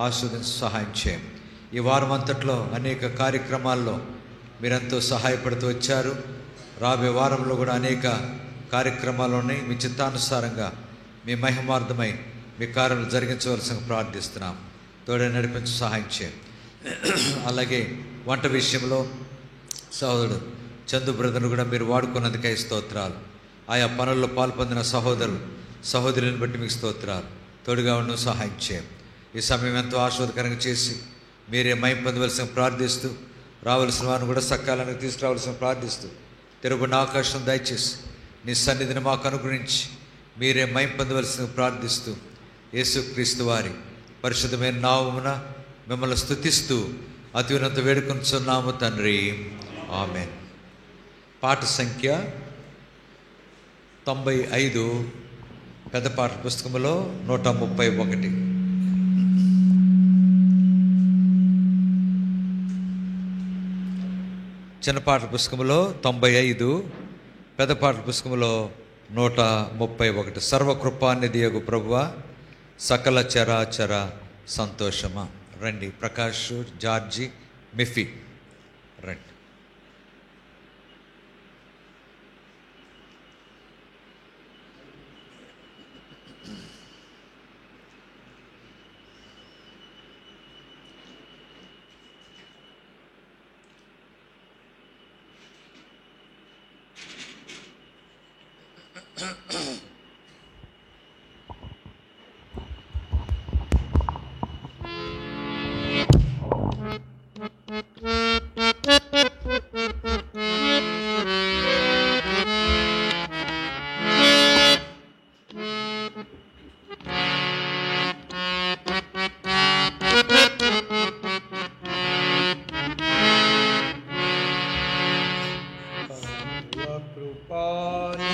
ఆస్వాదించి సహాయం చేయండి. ఈ వారం అంతట్లో అనేక కార్యక్రమాల్లో మీరెంతో సహాయపడుతూ వచ్చారు. రాబోయే వారంలో కూడా అనేక కార్యక్రమాలు ఉన్నాయి. మీ చిత్తానుసారంగా మీ మహిమార్థమై మీ కార్యలు జరిగించవలసిన ప్రార్థిస్తున్నాం. తోడే నడిపించి సహాయం చేయండి. అలాగే వంట విషయంలో సహోదరుడు చందు బ్రదర్ను కూడా మీరు వాడుకున్నందుకై స్తోత్రాలు. ఆయా పనుల్లో పాల్పొందిన సహోదరులను బట్టి మీకు స్తోత్రాలు. తోడుగా ఉండి సహాయం చేయండి. ఈ సమయం ఎంతో ఆస్వాదకరంగా చేసి మీరే మహిమ పొందవలసిన ప్రార్థిస్తూ, రావలసిన వారిని కూడా సకాలానికి తీసుకురావాల్సిన ప్రార్థిస్తూ, తెరబడిన ఆకాశం దయచేసి నీ సన్నిధిని మాకు అనుగ్రహించి మీరే మహిమ పొందవలసిన ప్రార్థిస్తూ, యేసుక్రీస్తు వారి పరిశుద్ధమైన నామమున మిమ్మల్ని స్తుతిస్తూ అత్యున్నత వేడుకొనుచున్నాము తండ్రి, ఆమేన్. పాట సంఖ్య 95 పెద్ద పాట పుస్తకంలో 131. చిన్న పాటల పుస్తకంలో 95, పెద్ద పాటల పుస్తకంలో 131. సర్వకృపానిధియగు ప్రభువా, సకల చరాచర సంతోషమా. రండి, ప్రకాష్, జార్జి, మిఫీ రండి.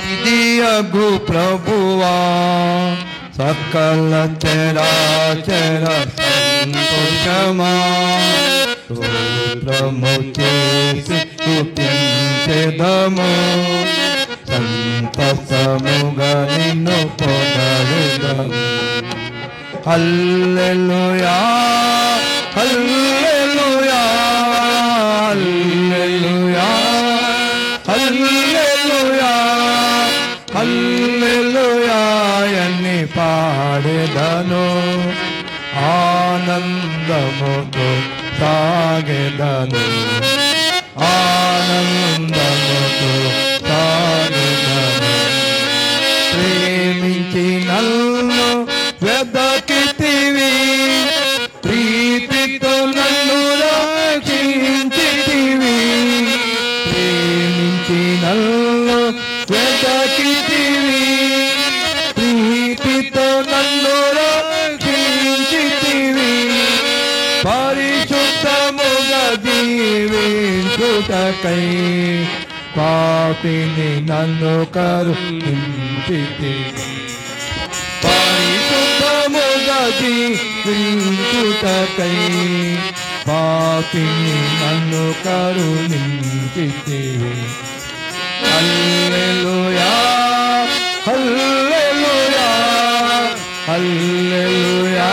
నిధియగు ప్రభువా, సకల చరాచర సంతోషమా, స్తోత్రము చేసి స్తుతించెదము, సంతసముగా నిన్ను పొగడెదము. హల్లెలూయా హల్లెలూయా హల్లెలూయా హల్లెలూయా హల్లెలూయా అని పాడెదను, ఆనందముతో సాగెదను, ఆనందముతో సాగెదను. ప్రేమించి నన్ను వెదకితివి, ప్రీతితో నన్ను రక్షించితివి. ప్రేమించి నన్ను వెదకితివి, ప్రీతితో నన్ను రక్షించితివి. పరిశుద్ధముగా జీవించుటకై పాపిని నన్ను కరుణించితివి. పరిశుద్ధముగా జీవించుటకై పాపిని నన్ను కరుణించితివి. హల్లెలూయా హల్లెలూయా హల్లెలూయా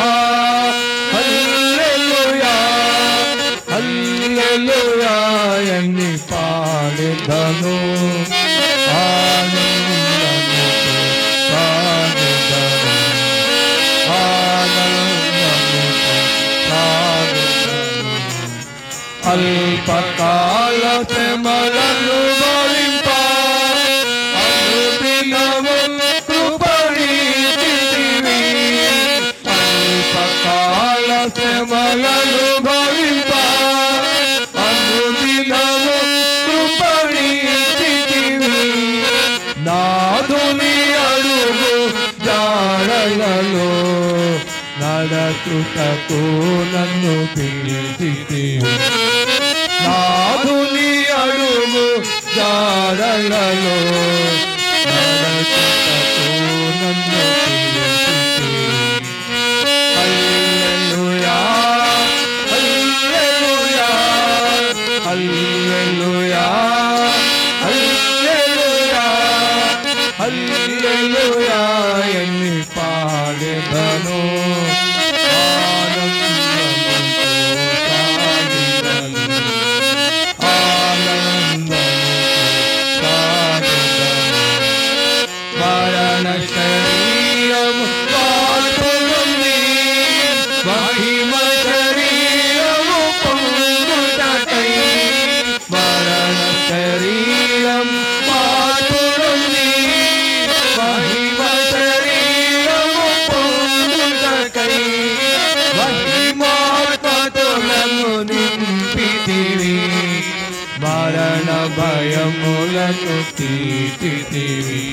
హల్లెలూయా హల్లెలూయా అని పాడెదను, ఆనందముతో సాగెదను, ఆనందముతో సాగెదను. అల్పకాల శ్రమలను భరింప అనుదినము కృపణించితివి. అల్పకాల శ్రమలను భరింప అనుదినము కృపణించితివి. నాదుని అడుగు జాడలలో నడచుటకు నన్ను పిలిచితివి. నాదుని అడుగు జాడలలో నడచుటకు నన్ను పిలిచితివి. హల్లెలూయా హల్లెలూయా హల్లెలూయా హల్లెలూయా హల్లెలూయా అని పాడెదను, ఆనంద మహిమ శరీరము పొందుటకై మరణ శరీరం మార్పులుంది. మహిమ శరీరము పొందుటకై మహిమాత్మతో నన్ను నింపితివి. మరణ భయములను తీర్చితివి.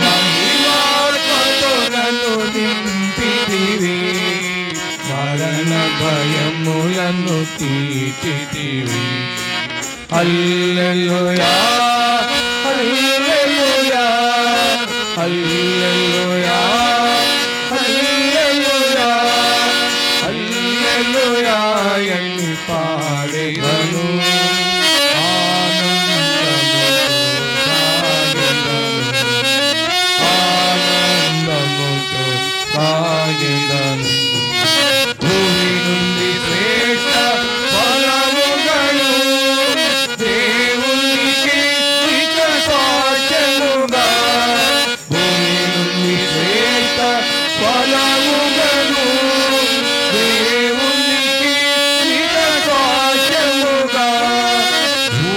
మహిమాత్మతో నన్ను నింపితివి. మరణ భయములను తీర్చితివి. హల్లెలూయా హల్లెలూయా హల్లెలూయా హల్లెలూయా హల్లెలూయా అని పాడెదను. ఆనందముతో సాగెదను. భూమి నుండి శ్రేష్ఠ ఫలములను దేవునికి ఇక సాక్ష్యముగా. భూమి నుండి శ్రేష్ఠ ఫలములను దేవునికి ఇక సాక్ష్యముగా.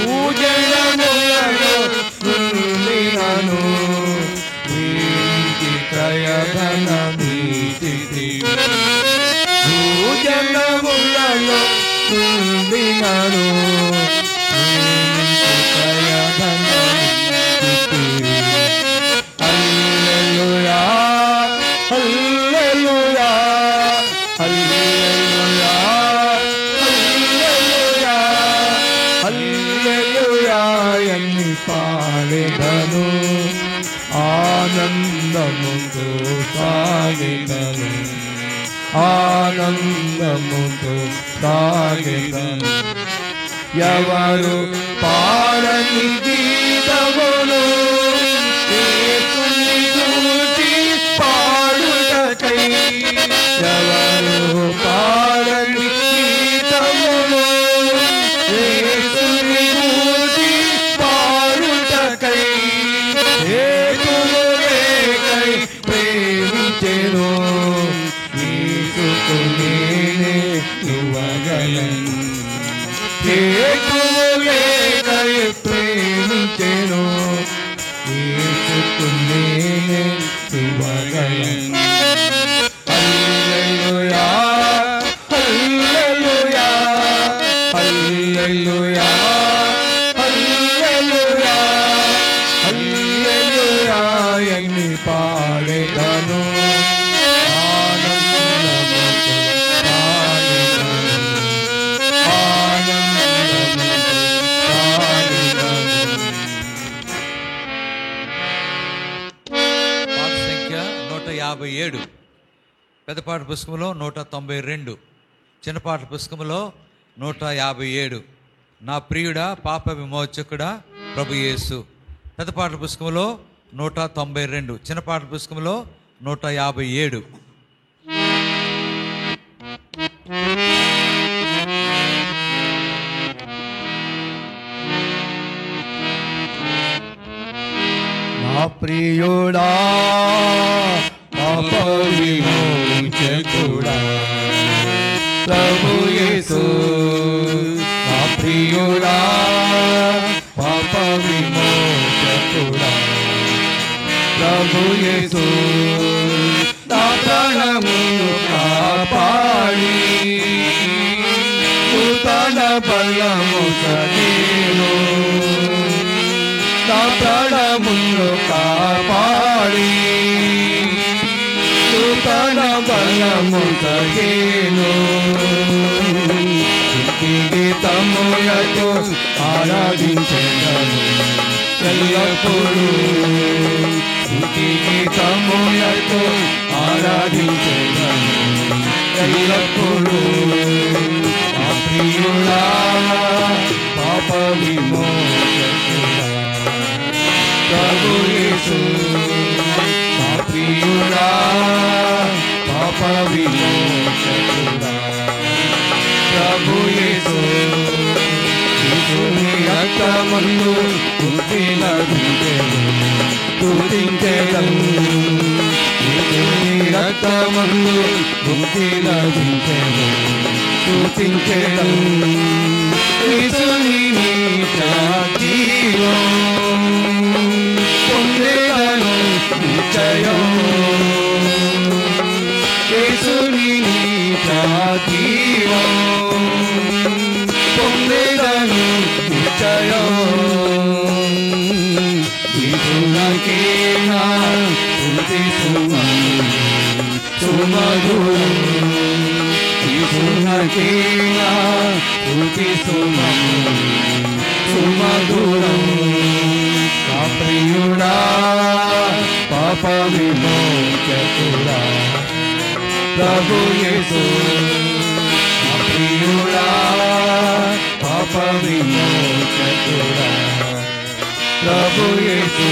భూజనములలో నుండినను వీరికి క్రయధనమిచ్చితివి. భూజనములలో నుండినను వీరికి క్రయధనమిచ్చితివి. హల్లెలూయా హల్లెలూయా హల్లెలూయా హల్లెలూయా హల్లెలూయా అని పాడెదను. ఆనందముతో సాగెదను. ఆనందముతో సాగెదను. ఎవరు పాడని గీతమును యేసుని గూర్చి పాడుటకై. ఎవరు పాడని గీతమును యేసుని గూర్చి పాడుటకై. హేతువులేకై ప్రేమించెను. యేసుకు నేనే ఇవ్వగలను. హేతువులేకై ప్రేమించెను. యేసుకు నేనే ఇవ్వగలను. హల్లెలూయా హల్లెలూయా హల్లెలూయా హల్లెలూయా హల్లెలూయా అని పాడెదను. ఆనందముతో పాడెదను. ఆనందముతో పాడెదను. పాట సంఖ్య 157. పెద్ద పాట పుస్తకంలో 192. చిన్న పాట పుస్తకంలో 157. నా ప్రియుడా పాప విమోచకుడా ప్రభు యేసు. పెద్ద పాట పుస్తకంలో 192. చిన్న పాట పుస్తకంలో 157. నా ప్రియుడా పాప విమోచకుడా ప్రభు యేసు. నా ప్రియుడా పాప విమోచకుడా ప్రభు యేసు. నా ప్రాణమును కాపాడి నూతన బలము సగేను. నా ప్రాణమును కాపాడి నూతన బలము సగేను. గీతములతో ఆరాధించెదను ఎల్లప్పుడూ. గీతములతో ఆరాధించెదను ఎల్లప్పుడూ. నా ప్రియుడా పాప విమోచకుడా ప్రభు యేసు. నా ప్రియుడా పాప విమోచకుడా ప్రభు యేసు. యేసుని రక్తమందు పుట్టిన తుదించెదను. యేసుని రక్తమందు ముక్తి లభించెను స్తుతించెదను యేసుని నీత జీవం పొందెదను నిశ్చయం యేసుని నీత జీవం పొందెదను నిశ్చయం యేసునకే నా స్తుతి సుమధురం యేసునకే నా స్తుతి సుమధురం నా ప్రియుడా పాప విమోచకుడా ప్రభు యేసు నా ప్రియుడా పాప విమోచకుడా ప్రభు యేసు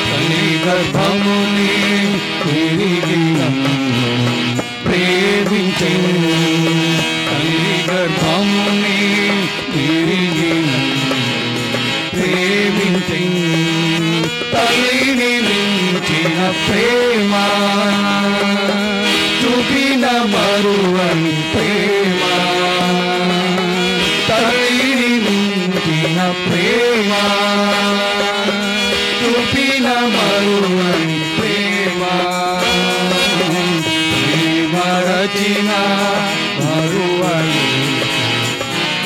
తల్లి గర్భముని తిరిగి నన్ను ప్రేమించెను తల్లి గర్భముని తిరిగి నన్ను ప్రేమించెను తల్లిని మించిన ప్రేమ చూపిన మరువని ప్రేమ తల్లిని మించిన ప్రేమ చూపిన మరువని ప్రేమ ప్రేమ రచిన మరువని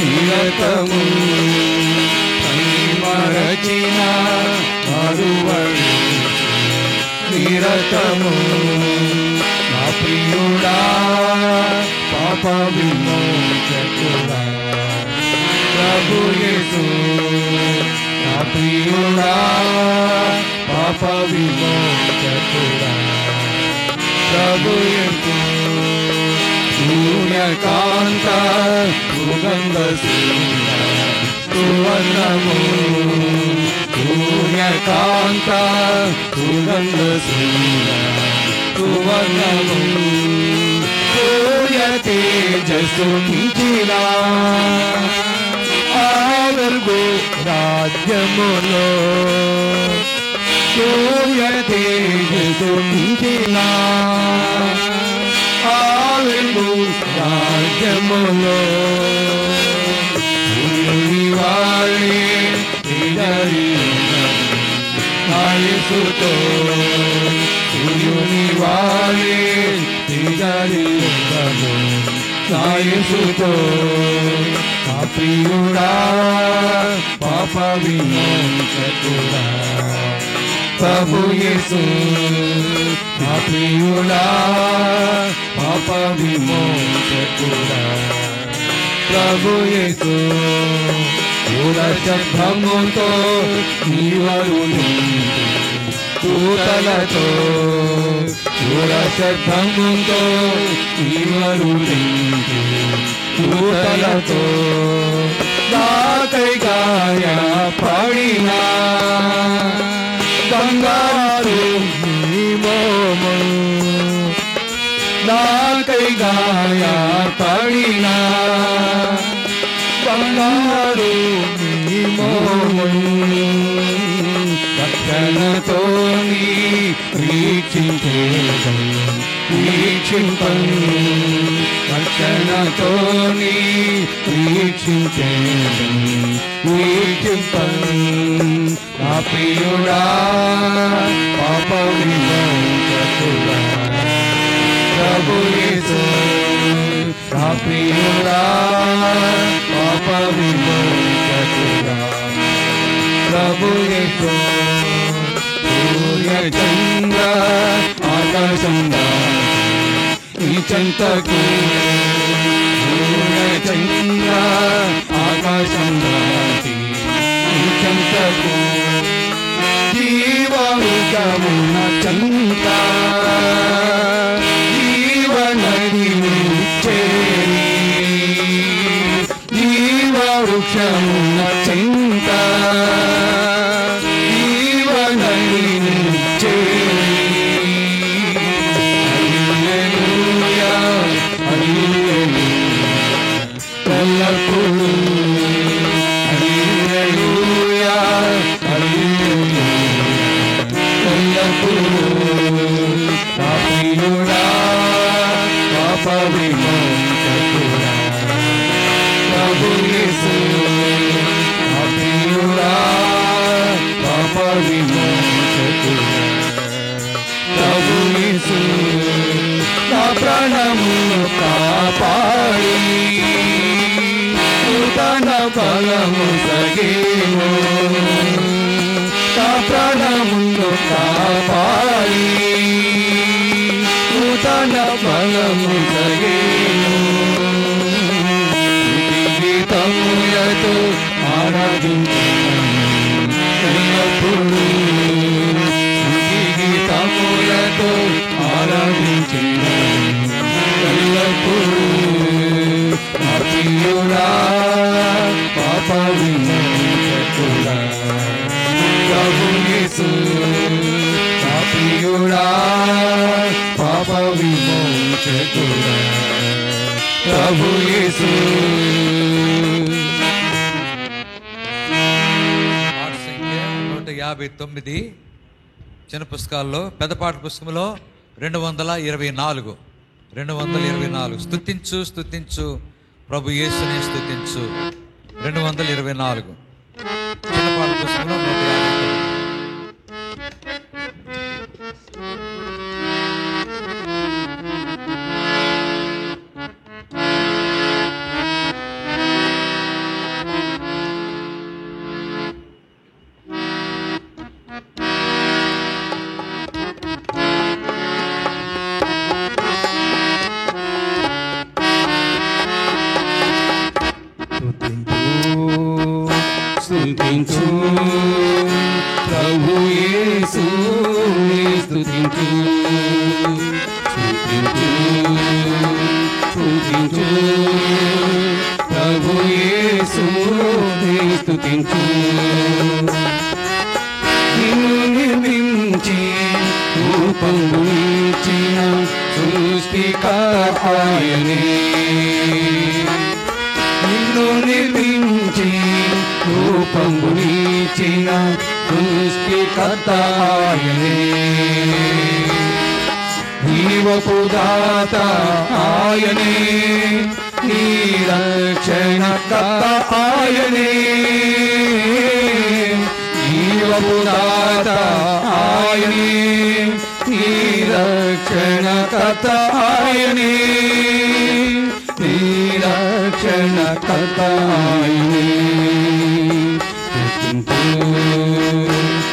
నిరతము ప్రేమ రచిన మరువని నిరతము నా ప్రియుడా పాప విమోచకుడా ప్రభు యేసు నా ప్రియుడా పాప విమోచకుడా ప్రభు యేసు సూర్యకాంత సుగంధ సువర్ణము సూర్యకాంత సుగంధ సువర్ణము సూర్య తేజస్సు మించిన ఆవర్గు రాజ్యములో సూర్య తేజస్సు మించిన ఆవర్గు రాజ్యములో సూర్యుని యేసుతో సూర్యుని వారి తిరగము నా యేసుతో నా ప్రియుడా పాప విమోచకుడా ప్రభు యేసు నా ప్రియుడా పాప విమోచకుడా ప్రభు యేసు శబ్దముతో నీవరు పూతలతో శబ్దముతో నీవరు పూతలతో నాకై గాయ పడినా బంగారు నీ మోము నాకై గాయ పడినా బంగారు నీ మోము రక్షణతో వీక్షింపను రక్షణతో వీక్షింపను నా ప్రియుడా పాప విమోచకుడా ప్రభు యేసు నా ప్రియుడా పాప విమోచకుడా ప్రభు యేసు సూర్య చంద్ర ఆకాశం ఈ చెంతకు సూర్య చంద్ర ఆకాశం ఈ చెంతకు జీవముఖమున చంత జీవనది చేరి జీవవృక్షమున చంత Happy విమోచకుడా ప్రభు యేసు నా ప్రియుడా పాప విమోచకుడా ప్రభు యేసు నా ప్రాణమును కాపాడి నూతన బలము సగేను నా ప్రాణమును కాపాడి నూతన బలము సగేను గీతములతో ఆరాధించును ఎల్లప్పుడూ గీతములతో ఆరాధించును ఎల్లప్పుడూ నా ప్రియుడా పాప విమోచకుడా ప్రభు యేసు నా ప్రియుడా పాప విమోచకుడా ప్రభు యేసు. పాట సంఖ్య 159 చిన్న పుస్తకాల్లో, పెద్ద పాట పుస్తకంలో 224 స్తుతించు స్తుతించు ప్రభు యేసుని స్తుతించు 224 చిన్న పాట పుస్తకంలో 159. స్తుతించు ప్రభు యేసు స్తుతించు స్తుతించు స్తుతించు ప్రభు యేసు స్తుతించు నిన్ను నిర్మించి రూపము ఇచ్చిన సృష్టికర్త ఆయనే నిన్ను నిర్మించి రూపము ఇచ్చిన సృష్టికర్త ఆయనే జీవపు దాత ఆయనే నీ రక్షణకర్త ఆయనే జీవపు దాత ఆయనే నీ రక్షణకర్త ఆయనే నీ రక్షణకర్త ఆయనే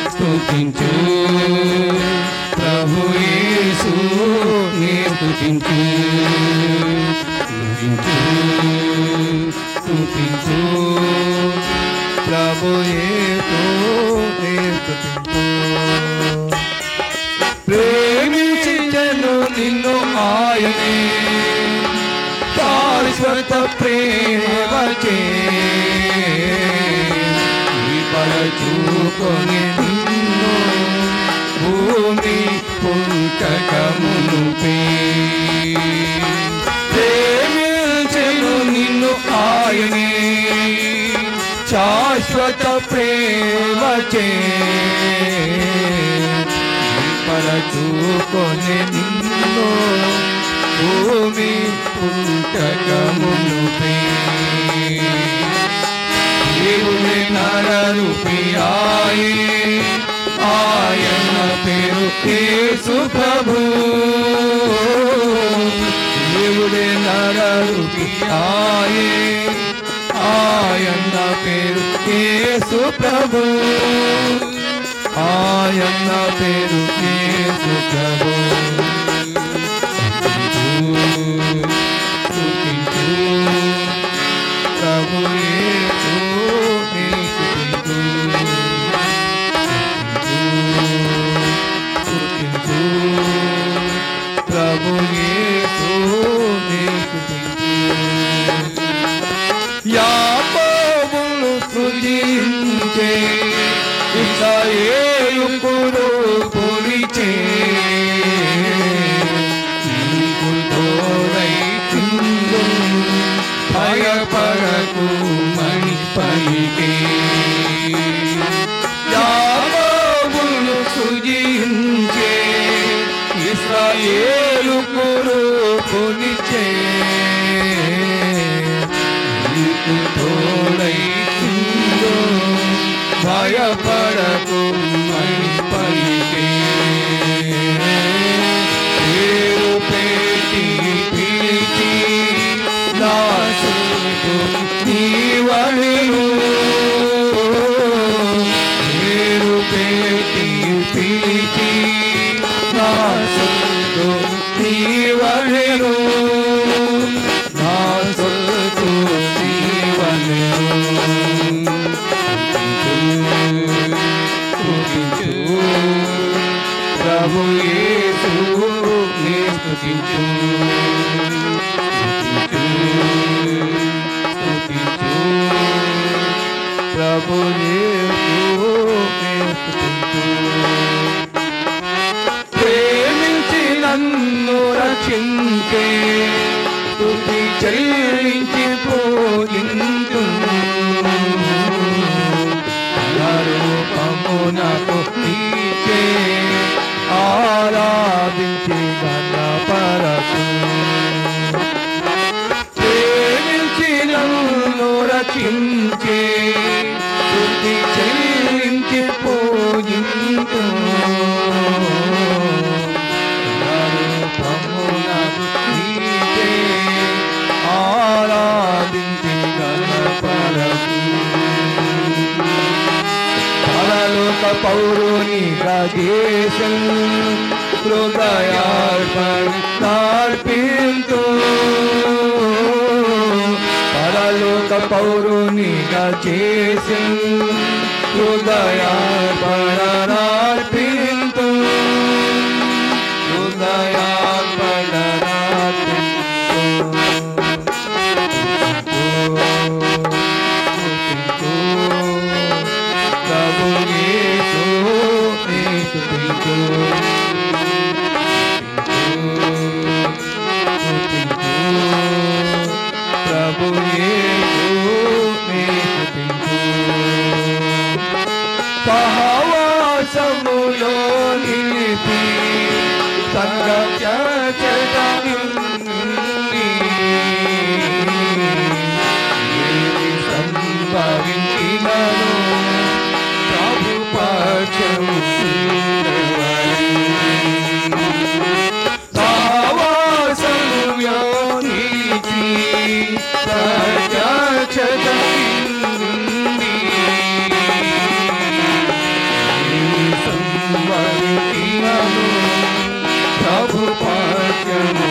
స్తుతించు ప్రభు యేసు నీ స్తుతించు స్తుతించు ప్రభు యేసు నీ స్తుతించు. ప్రేమించెను నిన్ను ఆయనే శాశ్వత ప్రేమచే పరచూకొని నిన్ను భూమి పుంకకమును ప్రేమించెను నిన్ను ఆయనే శాశ్వత ప్రేమచే పరచూకొని నిన్ను భూమి పుంకకమును దేవుని నరరూపి ఆయన పేరు యేసు ప్రభు దేవుని నరరూపి ఆయన పేరు యేసు ప్రభు ఆయన పేరు యేసు ప్రభు. స్తుతించు ప్రభు యేసు నీ స్తుతించు స్తుతించు ప్రభు యేసు నీ స్తుతించు. యాకోబును సృజించే ఇశ్రాయేలు పులిచే నీకు తోడై నీవనెను పేరు పెట్టి పిలిచి నా సొత్తు నీవనెను నా సొత్తు నీవనెను ప్రభు యేసు నే స్తుతించు ప్రభు యేసు నే స్తుతించు ప్రేమించి నన్ను రక్షించే స్తుతి చెల్లించి పూజించు రూపమునకు నీచే ఆరాధించి గణపరచు ప్రేమించి నన్ను రక్షించే స్తుతి చెల్లించి పూజించు రూపమునకు నీచే ఆరాధించి గణపరచు పరలోక పౌరునిగా దేశం హృదయార్పణార్పింతు పరలోక పౌరునిగా దేశం హృదయార్పణార్పింతు ప్రభు యేసు నే స్తుతించు ప్రభు యేసు నే స్తుతించు సహవాసములో నిలిపి ఏది సంభవించినను ప్రభు పక్షము సహవాసములో నిలిచి సంభవించినను ప్రభు పక్షము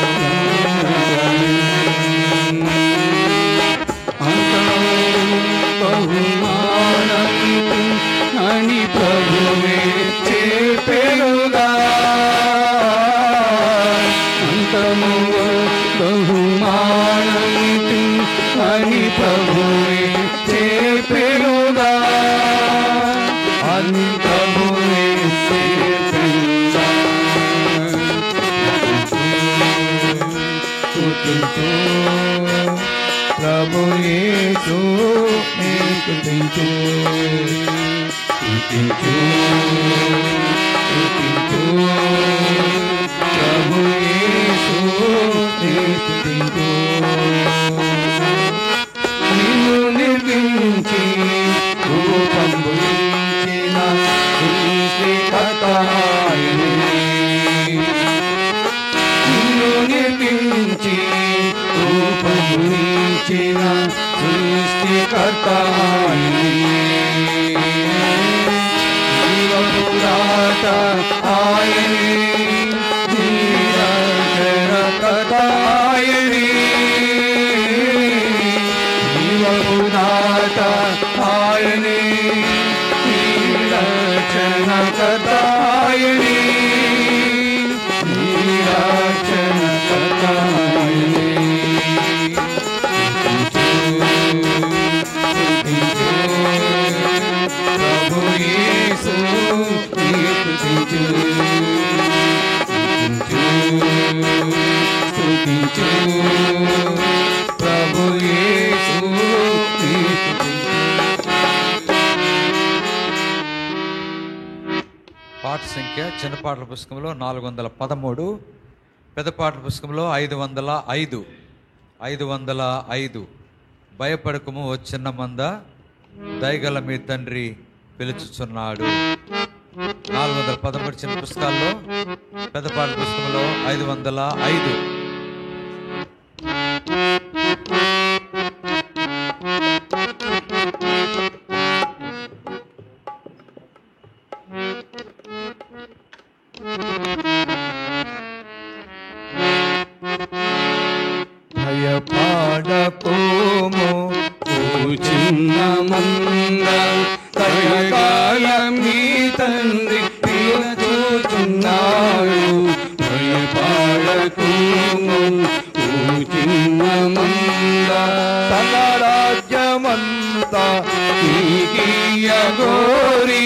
బహుమానంతు అని ప్రభువే చెప్పెనుగా అంతము బహుమానంతు అని ప్రభువే చెప్పెనుగా అని ప్రభువే చెప్పెనుగా స్తుతించు ప్రభు యేసు నే స్తుతించు స్తుతించు స్తుతించు ప్రభు యేసు నే స్తుతించు నిన్ను నిర్మించి రూపంబులించిన సృష్టికర్త ఆయనే నిన్ను నిర్మించి రూపమునిచ్చిన సృష్టికర్త జీవపురాట ఆయనే నిరక్షణకర్త ఆయనే జీవపురాట ఆయనే నిరక్షణకర్త ఆయనే నిరక్షణకర్త ఆయనే ప్రభు యేసు నే స్తుతించు స్తుతించు ప్రభు యేసు నే పాట సంఖ్య చిన్న పాటల పుస్తకంలో 413, పెద్ద పాటల పుస్తకంలో 505. 505. భయపడకము ఓ చిన్న మంద, దయగల మీ తండ్రి పిలుచుచున్నాడు. 413 చిన్న పుస్తకాల్లో, పెద్ద పాటల పుస్తకంలో 505. నీకియ గోరి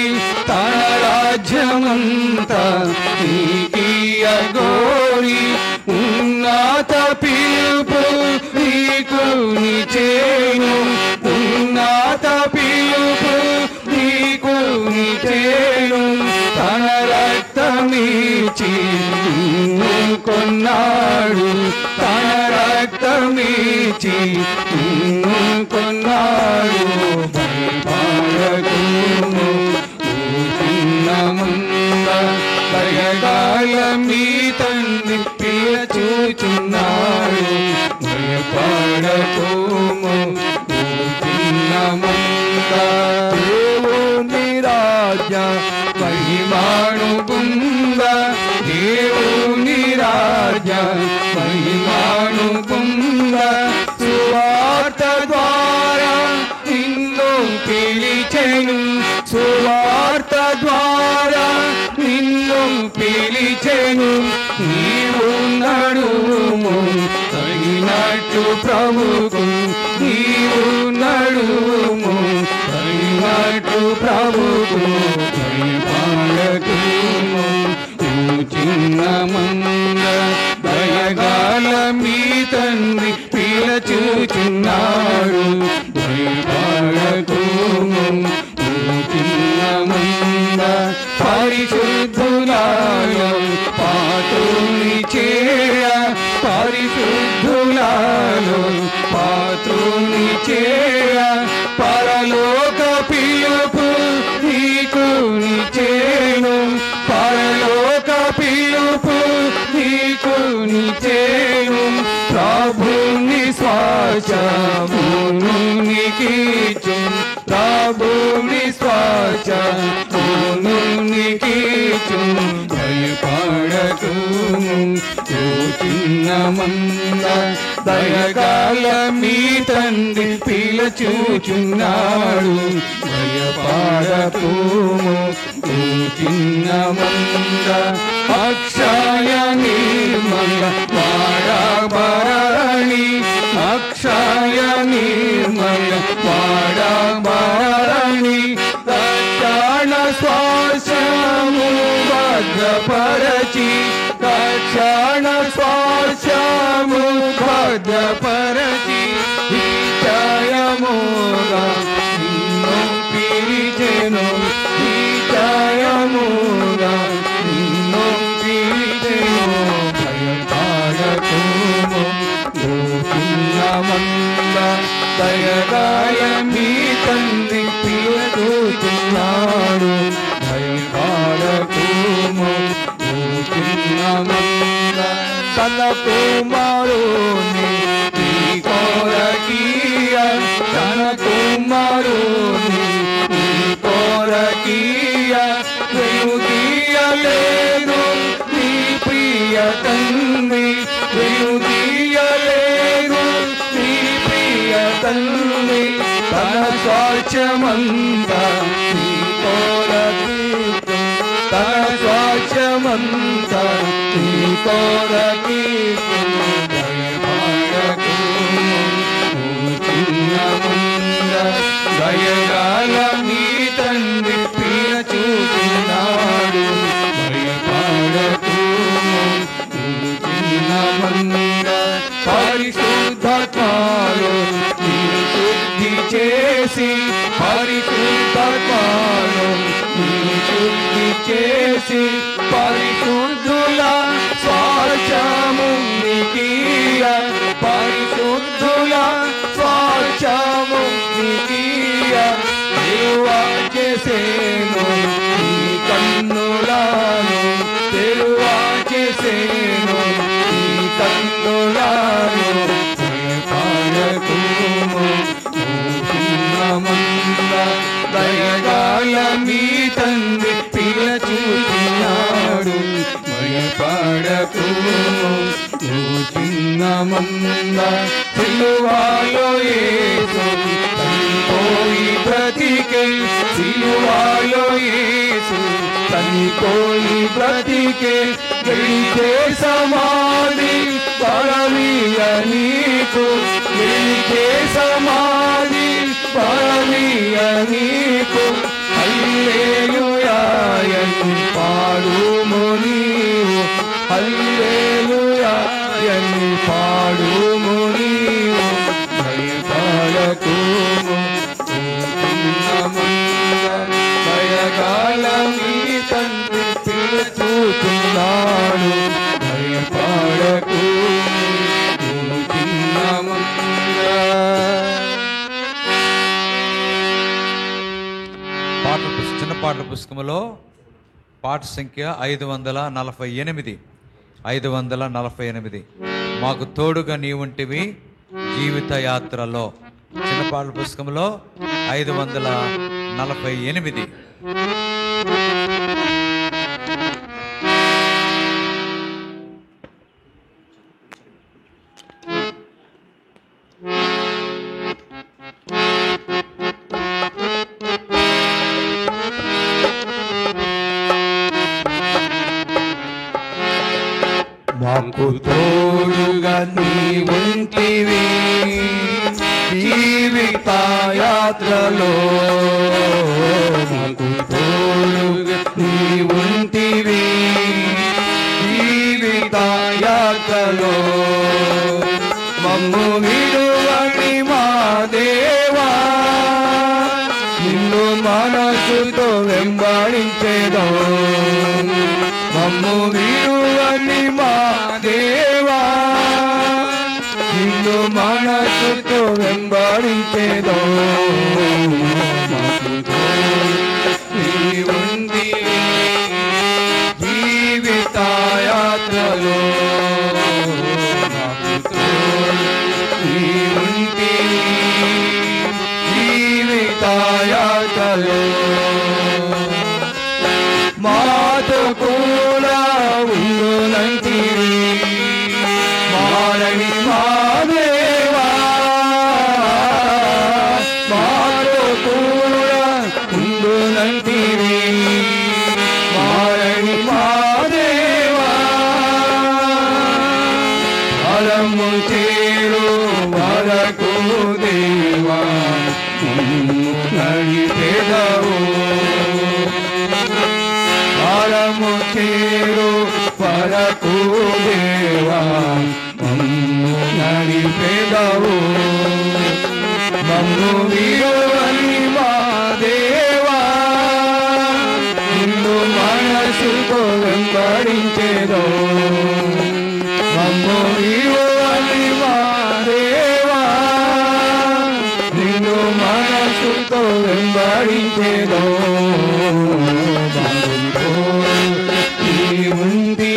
తన రాజ్యమంతా నీకియ గోరి ఉన్నత పిలుపు నీకు నిచేను ఉన్నత పిలుపు నీకు నిచేను తన రక్తమిచ్చి నిన్ను కొన్నాడు తన రక్తమిచ్చి నిన్ను కొన్నాడు భయపడకుము ఓ చిన్న మంద దయగల మీ తండ్రి పిలుచుచున్నాడు భయపడకుము ఓ చిన్న మంద దేవుని రాజ్య మహిమాను పొంద దేవుని రాజ్య మహిమాను పొంద సువార్త ద్వారా నిన్ను పిలిచెను సువార్త ద్వారా నిన్ను పిలిచెను నీవు నడుము తగినట్టు ప్రభుకు నీవు నడుము తగినట్టు ప్రభుకు భయపడకుము ఓ చిన్న మంద దయగల మీ తండ్రి పిలుచుచున్నాడు భయపడకుము ఓ చిన్న మంద పరిశుద్ధులలో పాత్రుని చేయ పరిశుద్ధులలో పాత్రుని చేయ పరలోక పిలుపు నీకు నిచేను పరలోక పిలుపు నీకు నిచేను ప్రభుని శ్వాసమును నీకిచ్చు ప్రభుని శ్వాసమును నీకిచ్చు భయపడకుము ఓ చిన్న మంద దయగల మీ తండ్రి పిలుచుచున్నాడు భయపడకుము ఓ చిన్న మంద అక్షయ నిర్మల వాడబరణి అక్షయ నిర్మల వాడబరణి తక్షణ శ్వాసము భద్రపరచి తక్షణ శ్వాసము భద్రపరచి నిశ్చయముగా నిన్ను పిలిచెను నిశ్చయముగా నిన్ను పిలిచెను భయపడకుము ఓ చిన్న మంద దయగల మీ తండ్రి పిలుచుచున్నాడు భయపడకుము ఓ చిన్న మంద తన కుమారుని నీ కొరకీయ తన కుమారుని నీ కొరకీయ వెనుదీయలేదు నీ ప్రియ తండ్రి వెనుదీయలేదు నీ ప్రియ తండ్రి తన స్వార్థమంతా నీ కొరకీయ తన స్వార్థమంతా నీ కొరకీయ భయపడకుము ఓ చిన్న మంద దయగల మీ తండ్రి పిలుచుచున్నాడు భయపడకుము ఓ చిన్న మంద పరిశుద్ధాత్మలో నిన్ను శుద్ధి చేసి పరిశుద్ధాత్మలో నిన్ను శుద్ధి చేసి పరిశుద్ధుల స్వార్థము నీకియ పరిశుద్ధుల స్వార్థము నీకియ దేవా చేసేను నీ కన్నులను తెరువా చేసేను నీ కన్నులను భయపడకుము ఓ చిన్న మంద దయగల మీ తండ్రి పిలుచుచున్నాడు భయపడకుము ఓ చిన్న మంద సిలువలో యేసు తనిపోయి బ్రతికే సిలువలో యేసు తనిపోయి బ్రతికే గెలిచే సమాధి పరమీయ నీకు గెలిచే సమాధి పరమీయ నీకు పాడుము నీవు హల్లెలూయా అని పాడుము నీవు భయపడకుము భయగాల నీ తండ్రి పిలుచుతున్నాడు భయపడకు చిన్న పాటల పుస్తకంలో పాట సంఖ్య 548. 548 మాకు తోడుగా నీవుంటివి జీవిత యాత్రలో. చిన్న పాటల పుస్తకంలో 548. మాకు తోడుగా నీవుంటివి జీవిత యాత్రలో మాకు తోడుగా నీవుంటివి జీవిత యాత్రలో మమ్ము విడువని మా దేవా నిన్ను మనసుతో వెంబడించేదో మమ్ము విడువని మా దేవా నిన్ను మనసుతో వెంబడించేదో నీవుంది జీవిత యాత్రలో నీవుంది జీవిత యాత్రలో మాతో కూడా ఉండునంటివి మారని మా దేవా మాతో కూడా ఉండునంటివి మారని మా దేవా ఫలము చేరు వరకు దేవా నడిపెదవు ఫలము చేరు వరకు దేవా నడిపెదవు మమ్ము విడువని మా దేవా నిన్ను మనసుతో వెంబడించేదో మమ్ము విడువని మా దేవా నిన్ను మనసుతో వెంబడించేదో నీవుంది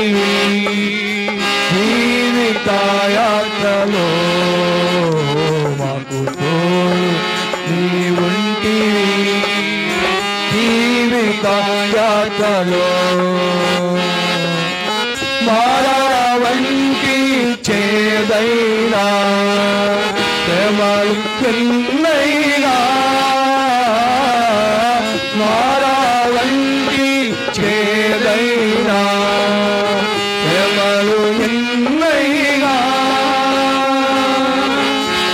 జీవిత యాత్రలో మాకు నీవుంటి జీవిత యాత్రలో మారవంటి చేదైనా శ్రమలు ఎన్నైనా మారవంటి చేదైనా శ్రమలు ఎన్నైనా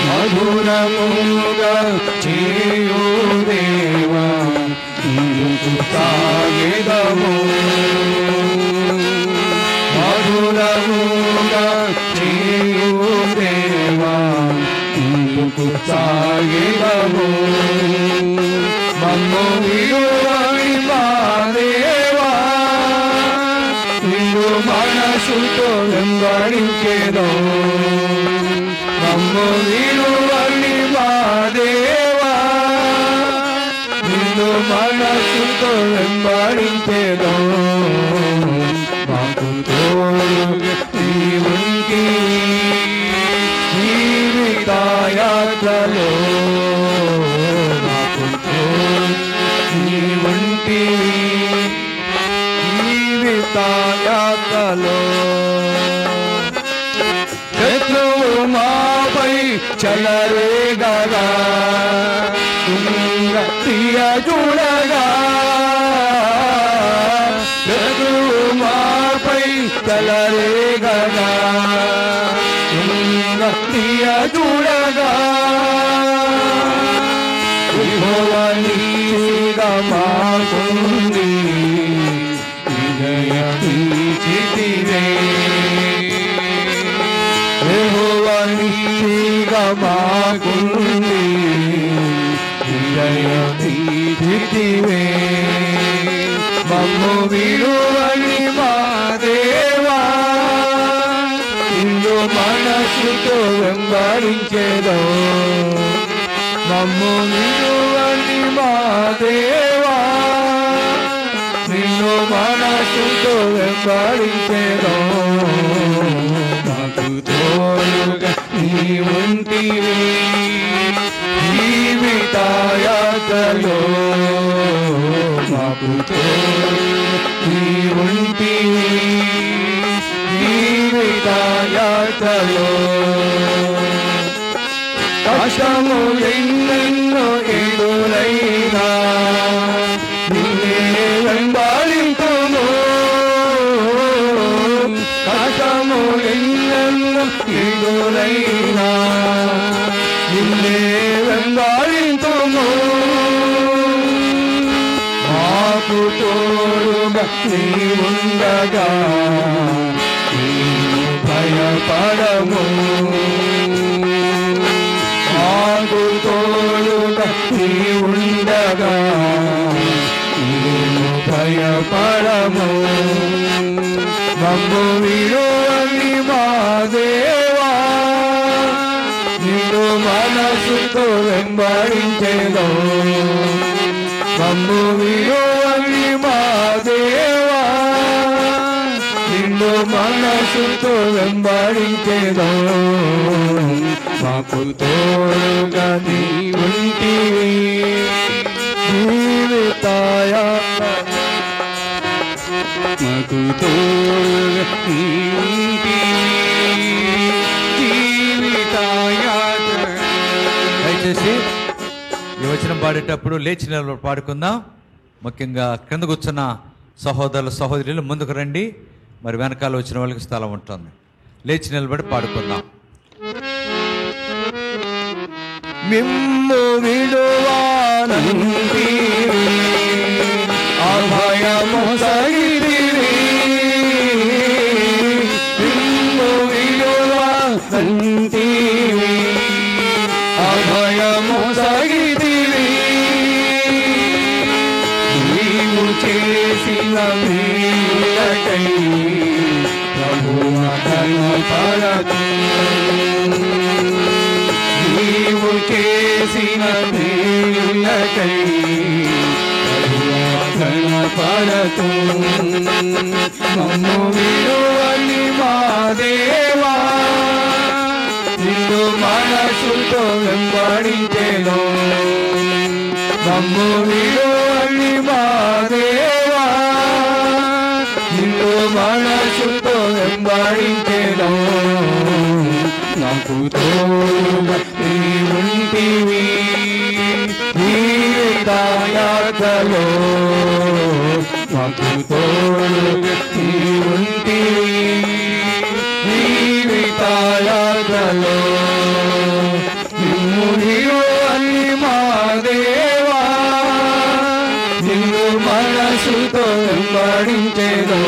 మధురముగా చేయు దేవా నీకు సాగెదము మధురముగా చేయు దేవా నీకు సాగెదము మమ్ము విడువని మా దేవా నిన్ను మనసుతో వెంబడించేదో మమ్ము విడువని మా దేవా నిన్ను మనసుతో వెంబడించేదో మాకు తోడుగా నీవుంటి జీవిత యాత్రలో మాకు నీవుంటి జీవిత యాత్రలో శత్రువు మాపై చలరేగగా తీయ చూడగా శత్రువు మాపై చలరేగగా తీయ చూడగా విభవనీగా మాకుంది నీతిగా మాకుంది విజయమిచ్చితివే మమ్ము విడువని మా దేవా నిన్ను మనసుతో వెంబడించేదో మమ్ము విడువని మా దేవా నిన్ను మనసుతో వెంబడించేదో నాకు తోడుగా నీ ఉంటివి జీవితాయాత్రలో నాకు తోడుగా నీ ఉంటివి జీవితాయాత్రలో కష్టము ఎన్నెన్నో ఎదురైనా నిన్నే వెంబడింతుము కష్టము ఎన్నెన్నో ఎదురైనా నిన్నే వెంబడింతుము మాకు తోడుగా నీ ఉండగా నీవు భయపడము మాకు తోడుగా నీ ఉండగా నీవు భయపడము మమ్ము విడువని మా దేవా నిన్ను మనసుతో వెంబడించేదో మమ్ము విడువని మా దేవా నిన్ను మనసుతో వెంబడించేదో మాకు తోడుగా నీ ఉంటివి జీవితాయాత్రలో మాకు తోడుగా నీ ఉంటివి జీవితాయాత్రలో. దయచేసి ఈ వచనం పాడేటప్పుడు లేచి నిలబడి పాడుకుందాం. ముఖ్యంగా క్రింద కూర్చున్న సహోదరులు సహోదరులు ముందుకు రండి. మరి వెనకాల వచ్చిన వాళ్ళకి స్థలం ఉంటుంది. లేచి నిలబడి పాడుకుందాం. మిమ్ము విడువానంటివి అభయము సగిరివి మిమ్ము విడువానంటివి అభయము సగిరివి నీవు చేసిన మేలకై ప్రభువను పరతు నీవు చేసిన మేలకై ప్రభువను పరతు మమ్ము విడువని మా దేవా నిన్ను మనసుతో వెంబడించేదో మమ్ము విడువని మా దేవా నిన్ను మనసుతో వెంబడించేదో నాకు తోడుగా నీ ఉంటివి జీవితాయాత్రలో నాకు తోడుగా నీ ఉంటివి జీవితాయాత్రలో నిన్ను విడువని మా దేవా నిన్ను మనసుతో వెంబడించేదో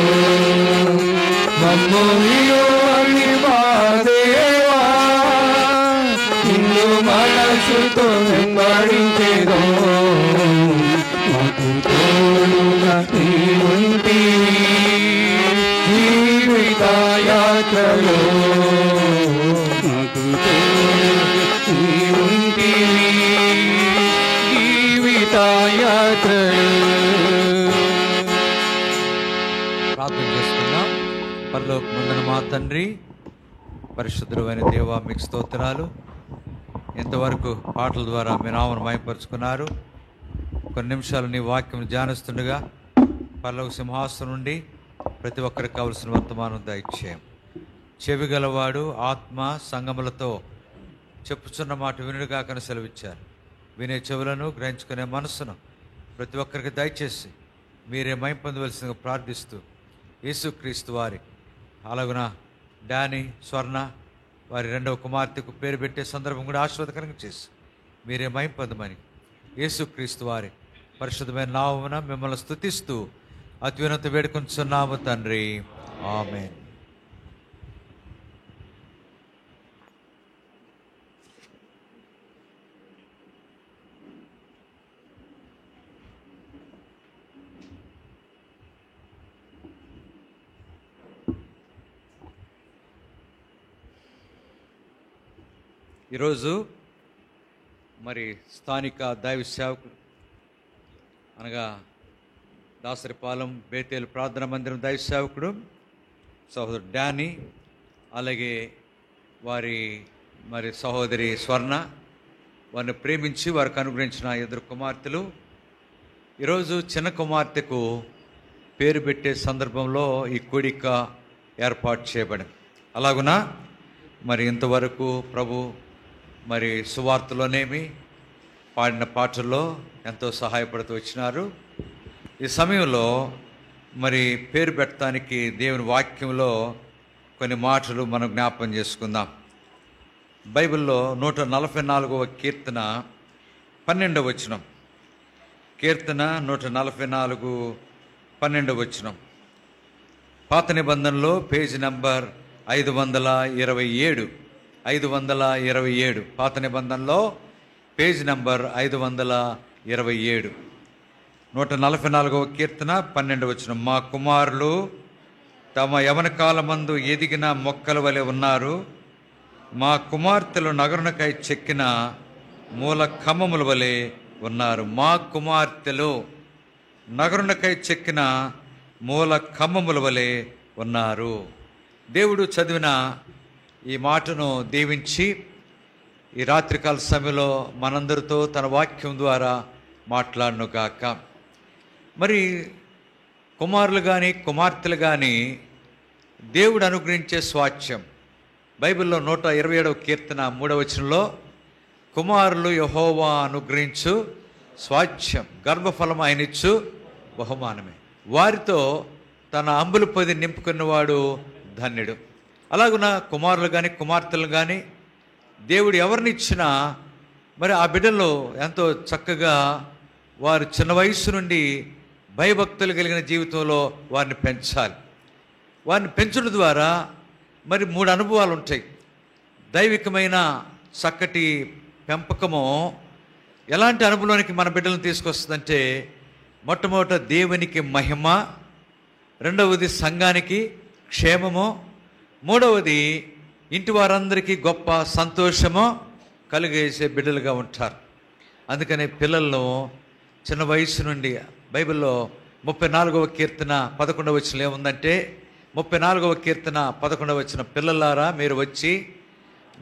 మమ్ము విడువని మా దేవా నిన్ను మనసుతో వెంబడించేదో మాకు తోడుగా నీ ఉంటివి జీవితాయాత్రలో నాకు తోడుగా నీ ఉంటివి జీవితాయాత్రలో. ప్రార్థన చేసుకుందాం. పరలోకమందున మా తండ్రి, పరిశుద్ధుడైన దేవా, మీకు స్తోత్రాలు. ఇంతవరకు పాటల ద్వారా మీ నామమును మహిమపరుచుకున్నారు. కొన్ని నిమిషాలు నీ వాక్యం ధ్యానిస్తుండగా పరలోక సింహాసనం నుండి ప్రతి ఒక్కరికి కావలసిన వర్తమానం దయచేయం. చెవి గలవాడు ఆత్మ సంగములతో చెప్పుచున్న మాట వినుడుగాకని సెలవిచ్చారు. వినే చెవులను, గ్రహించుకునే మనస్సును ప్రతి ఒక్కరికి దయచేసి మీరే మహిమ పొందవలసిందిగా ప్రార్థిస్తూ యేసుక్రీస్తు వారి అలాగున డానీ, స్వర్ణ వారి రెండవ కుమార్తెకు పేరు పెట్టే సందర్భం కూడా ఆశీర్వాదకరంగా చేసి మీరే మహిమ పొందమని యేసుక్రీస్తు వారి పరిశుద్ధమైన నామమున మిమ్మల్ని స్తుతిస్తూ అత్యున్నత వేడుకొంచున్నాము తండ్రి. ఆమేన్. ఈరోజు మరి స్థానిక దైవ సేవకుడు అనగా దాసరిపాలెం బేతేలు ప్రార్థనా మందిరం దైవ సేవకుడు సహోదరుడు డానీ, అలాగే వారి మరి సహోదరి స్వర్ణ, వారిని ప్రేమించి వారికి అనుగ్రహించిన ఇద్దరు కుమార్తెలు. ఈరోజు చిన్న కుమార్తెకు పేరు పెట్టే సందర్భంలో ఈ కూడిక ఏర్పాటు చేయబడింది. అలాగునా మరి ఇంతవరకు ప్రభు మరి సువార్తలోనేమి పాడిన పాటల్లో ఎంతో సహాయపడుతూ వచ్చినారు. ఈ సమయంలో మరి పేరు పెట్టడానికి దేవుని వాక్యంలో కొన్ని మాటలు మనం జ్ఞాపకం చేసుకుందాం. బైబిల్లో 144వ కీర్తన 12వ వచనం. కీర్తన 144:12 వచనం. పాత నిబంధనలో పేజీ నంబర్ 527. 527 పాత నిబంధనలో పేజీ నంబర్ 527. 144వ కీర్తన 12వ వచనం. మా కుమారులు తమ యవన కాలమందు ఎదిగిన మొక్కల వలె ఉన్నారు. మా కుమార్తెలు నగరునకై చెక్కిన మూల ఖమ్మముల వలె ఉన్నారు. మా కుమార్తెలు నగరునకై చెక్కిన మూల ఖమ్మముల వలె ఉన్నారు. దేవుడు చదివిన ఈ మాటను దీవించి ఈ రాత్రికాల సమయంలో మనందరితో తన వాక్యం ద్వారా మాట్లాడునుగాక. మరి కుమారులు కానీ కుమార్తెలు కానీ దేవుడు అనుగ్రహించే స్వాస్థ్యం. బైబిల్లో 127వ కీర్తన 3వ వచనంలో కుమారులు యెహోవా అనుగ్రహించు స్వాస్థ్యం, గర్భఫలం ఆయనిచ్చు బహుమానమే, వారితో తన అంబుల పొది నింపుకున్నవాడు ధన్యుడు. అలాగున కుమారులు కానీ కుమార్తెలు కానీ దేవుడు ఎవరినిచ్చినా మరి ఆ బిడ్డల్లో ఎంతో చక్కగా వారు చిన్న వయసు నుండి భయభక్తులు కలిగిన జీవితంలో వారిని పెంచాలి. వారిని పెంచడం ద్వారా మరి 3 అనుభవాలు ఉంటాయి. దైవికమైన చక్కటి పెంపకము ఎలాంటి అనుభవానికి మన బిడ్డలను తీసుకొస్తుందంటే, మొట్టమొదట దేవునికి మహిమ, రెండవది సంఘానికి క్షేమము, మూడవది ఇంటి వారందరికీ గొప్ప సంతోషము కలిగేసే బిడ్డలుగా ఉంటారు. అందుకనే పిల్లలను చిన్న వయసు నుండి బైబిల్లో 34వ కీర్తన 11వ వచనం ఏముందంటే, 34వ కీర్తన 11వ వచనం, పిల్లలారా మీరు వచ్చి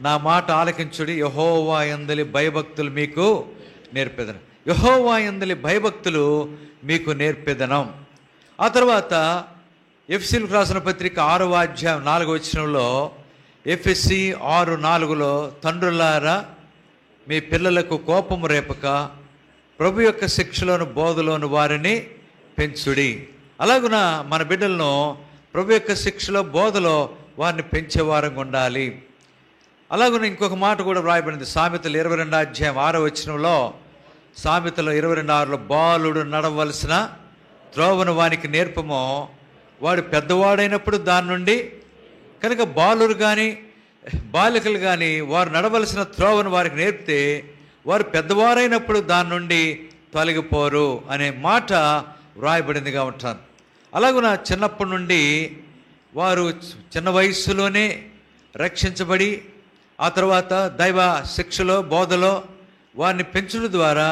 నా మాట ఆలకించుడి, యెహోవా యందలి భయభక్తులు మీకు నేర్పెదను. యెహోవా యందలి భయభక్తులు మీకు నేర్పెదనం. ఆ తర్వాత ఎఫెసీయులకు రాసిన పత్రిక 6వ అధ్యాయం 4వ వచనంలో, ఎఫెసీ 6:4లో, తండ్రులారా మీ పిల్లలకు కోపము రేపక ప్రభు యొక్క శిక్షలోను బోధలోను వారిని పెంచుడి. అలాగున మన బిడ్డలను ప్రభు యొక్క శిక్షలో బోధలో వారిని పెంచేవారంగా ఉండాలి. అలాగున ఇంకొక మాట కూడా వ్రాయబడింది సామెతలు 22వ అధ్యాయం 6వ వచనంలో, సామెతలు 22:6లో, బాలుడు నడవలసిన త్రోవను వానికి నేర్పమో వాడు పెద్దవాడైనప్పుడు దాని నుండి. కనుక బాలురు కానీ బాలికలు కానీ వారు నడవలసిన త్రోవను వారికి నేర్పితే వారు పెద్దవారైనప్పుడు దాని నుండి తొలగిపోరు అనే మాట వ్రాయబడిందిగా ఉంటాను. అలాగున చిన్నప్పటి నుండి వారు చిన్న వయస్సులోనే రక్షించబడి ఆ తర్వాత దైవ శిక్షలో బోధలో వారిని పెంచడం ద్వారా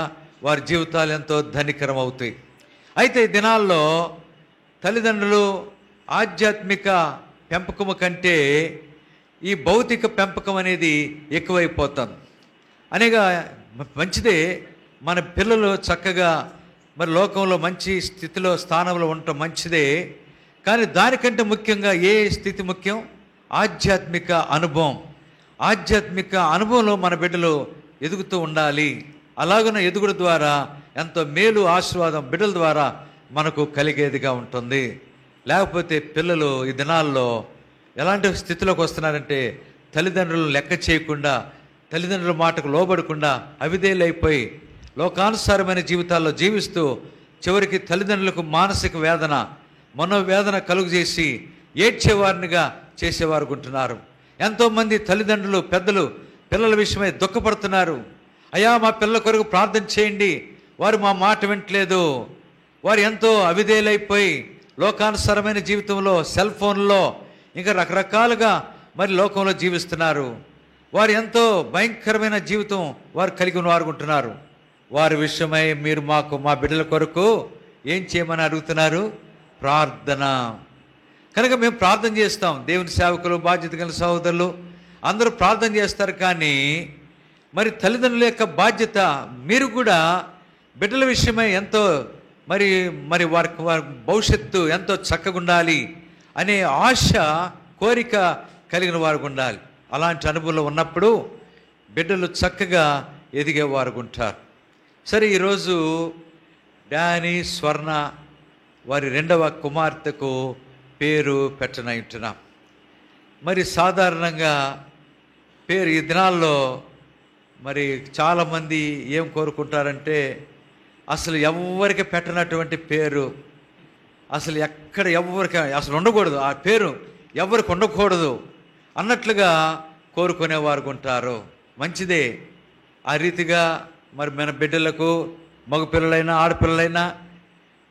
వారి జీవితాలు ఎంతో ధనికరం అవుతాయి. అయితే ఈ దినాల్లో తల్లిదండ్రులు ఆధ్యాత్మిక పెంపకము కంటే ఈ భౌతిక పెంపకం అనేది ఎక్కువైపోతుంది. అనేగా మంచిదే, మన పిల్లలు చక్కగా మరి లోకంలో మంచి స్థితిలో స్థానంలో ఉండటం మంచిదే. కానీ దానికంటే ముఖ్యంగా ఏ స్థితి ముఖ్యం? ఆధ్యాత్మిక అనుభవం. ఆధ్యాత్మిక అనుభవంలో మన బిడ్డలు ఎదుగుతూ ఉండాలి. అలాగున ఎదుగుడు ద్వారా ఎంతో మేలు ఆశీర్వాదం బిడ్డల ద్వారా మనకు కలిగేదిగా ఉంటుంది. లేకపోతే పిల్లలు ఈ దినాల్లో ఎలాంటి స్థితిలోకి వస్తున్నారంటే, తల్లిదండ్రులను లెక్క చేయకుండా, తల్లిదండ్రుల మాటకు లోబడకుండా అవిధేయులైపోయి లోకానుసారమైన జీవితాల్లో జీవిస్తూ చివరికి తల్లిదండ్రులకు మానసిక వేదన, మనోవేదన కలుగు చేసి ఏడ్చేవారినిగా చేసేవారు ఉంటున్నారు. ఎంతోమంది తల్లిదండ్రులు పెద్దలు పిల్లల విషయమై దుఃఖపడుతున్నారు. అయ్యా మా పిల్లల కొరకు ప్రార్థన చేయండి, వారు మా మాట వింటలేదు, వారు ఎంతో అవిధేయులైపోయి లోకానుసారమైన జీవితంలో సెల్ ఫోన్లో ఇంకా రకరకాలుగా మరి లోకంలో జీవిస్తున్నారు. వారు ఎంతో భయంకరమైన జీవితం వారు కలిగి వారుకుంటున్నారు. వారి విషయమై మీరు మా బిడ్డల కొరకు ఏం చేయమని అడుగుతున్నారు? ప్రార్థన. కనుక మేము ప్రార్థన చేస్తాం. దేవుని సేవకులు, బాధ్యత గల సహోదరులు అందరూ ప్రార్థన చేస్తారు. కానీ మరి తల్లిదండ్రుల యొక్క బాధ్యత, మీరు కూడా బిడ్డల విషయమై ఎంతో మరి వారి భవిష్యత్తు ఎంతో చక్కగా ఉండాలి అనే ఆశ, కోరిక కలిగిన వారు ఉండాలి. అలాంటి అనుభవంలో ఉన్నప్పుడు బిడ్డలు చక్కగా ఎదిగేవారు ఉంటారు. సరే, ఈరోజు డానీ, స్వర్ణ వారి 2వ కుమార్తెకు పేరు పెట్టనంటున్నాం. మరి సాధారణంగా పేరు ఈ దినాల్లో మరి చాలామంది ఏం కోరుకుంటారంటే, అసలు ఎవరికి పెట్టనటువంటి పేరు, అసలు ఎక్కడ ఎవరికి అసలు ఉండకూడదు, ఆ పేరు ఎవరికి ఉండకూడదు అన్నట్లుగా కోరుకునేవారు ఉంటారు. మంచిదే. ఆ రీతిగా మరి మన బిడ్డలకు, మగపిల్లలైనా ఆడపిల్లలైనా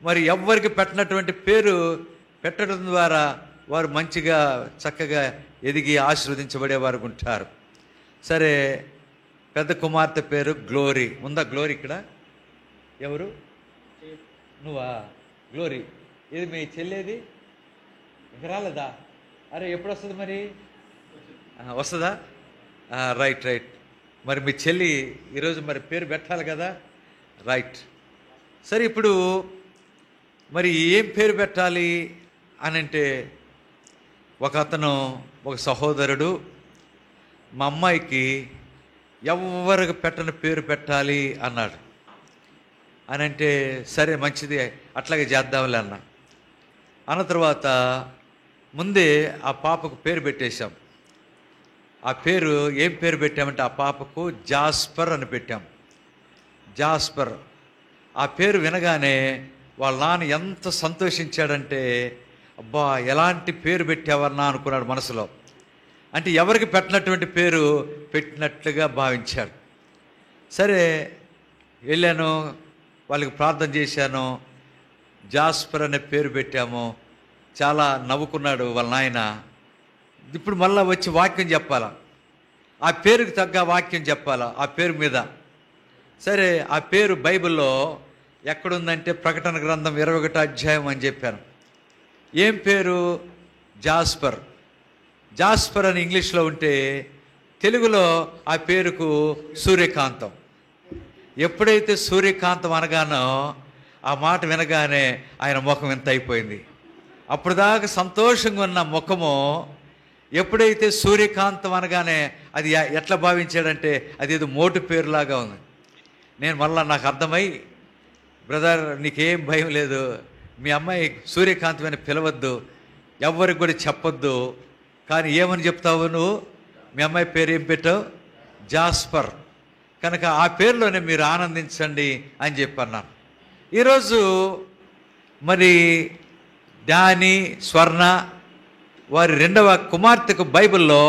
మరి ఎవరికి పెట్టినటువంటి పేరు పెట్టడం ద్వారా వారు మంచిగా చక్కగా ఎదిగి ఆశీర్వదించబడేవారు ఉంటారు. సరే, పెద్ద కుమార్తె పేరు గ్లోరీ. ఉందా గ్లోరీ ఇక్కడ? ఎవరు? నువ్వా గ్లోరీ? ఇది మీ చెల్లేది? ఇంకా రాలేదా? అరే, ఎప్పుడు వస్తుంది మరి? వస్తుందా? రైట్. మరి మీ చెల్లి ఈరోజు మరి పేరు పెట్టాలి కదా? రైట్. సరే, ఇప్పుడు మరి ఏం పేరు పెట్టాలి అని అంటే, ఒక సహోదరుడు మా అమ్మాయికి ఎవరికి పెట్టని పేరు పెట్టాలి అన్నాడు. అని అంటే సరే మంచిది, అట్లాగే చేద్దాంలే అన్న తర్వాత ముందే ఆ పాపకు పేరు పెట్టేశాం. ఆ పేరు ఏం పేరు పెట్టామంటే, ఆ పాపకు జాస్పర్ అని పెట్టాం. జాస్పర్. ఆ పేరు వినగానే వాళ్ళ నాన్న ఎంత సంతోషించాడంటే, అబ్బా ఎలాంటి పేరు పెట్టావన్నా అనుకున్నాడు మనసులో. అంటే ఎవరికి పెట్టినటువంటి పేరు పెట్టినట్లుగా భావించాడు. సరే, వెళ్ళాను, వాళ్ళకి ప్రార్థన చేశాను, జాస్పర్ అనే పేరు పెట్టాము. చాలా నవ్వుకున్నాడు వాళ్ళ నాయన. ఇప్పుడు మళ్ళీ వచ్చి వాక్యం చెప్పాలా, ఆ పేరుకి తగ్గ వాక్యం చెప్పాలా ఆ పేరు మీద. సరే, ఆ పేరు బైబిల్లో ఎక్కడుందంటే ప్రకటన గ్రంథం 21వ అధ్యాయం అని చెప్పాను. ఏం పేరు? జాస్పర్. జాస్పర్ అని ఇంగ్లీష్లో ఉంటే తెలుగులో ఆ పేరుకు సూర్యకాంతం. ఎప్పుడైతే సూర్యకాంతం అనగానో ఆ మాట వినగానే ఆయన ముఖం ఎంత అయిపోయింది. అప్పుడు దాకా సంతోషంగా ఉన్న ముఖము ఎప్పుడైతే సూర్యకాంతం అనగానే అది ఎట్లా భావించాడంటే అది ఏదో మోటు పేరులాగా ఉంది. నేను మళ్ళా నాకు అర్థమై, బ్రదర్ నీకేం భయం లేదు, మీ అమ్మాయి సూర్యకాంతం అని పిలవద్దు, ఎవరికి కూడా చెప్పొద్దు, కానీ ఏమని చెప్తావు నువ్వు? మీ అమ్మాయి పేరు ఏం పెట్టావు? జాస్పర్. కనుక ఆ పేరులోనే మీరు ఆనందించండి అని చెప్పన్నాను. ఈరోజు మరి డానీ, స్వర్ణ వారి 2వ కుమార్తెకు బైబిల్లో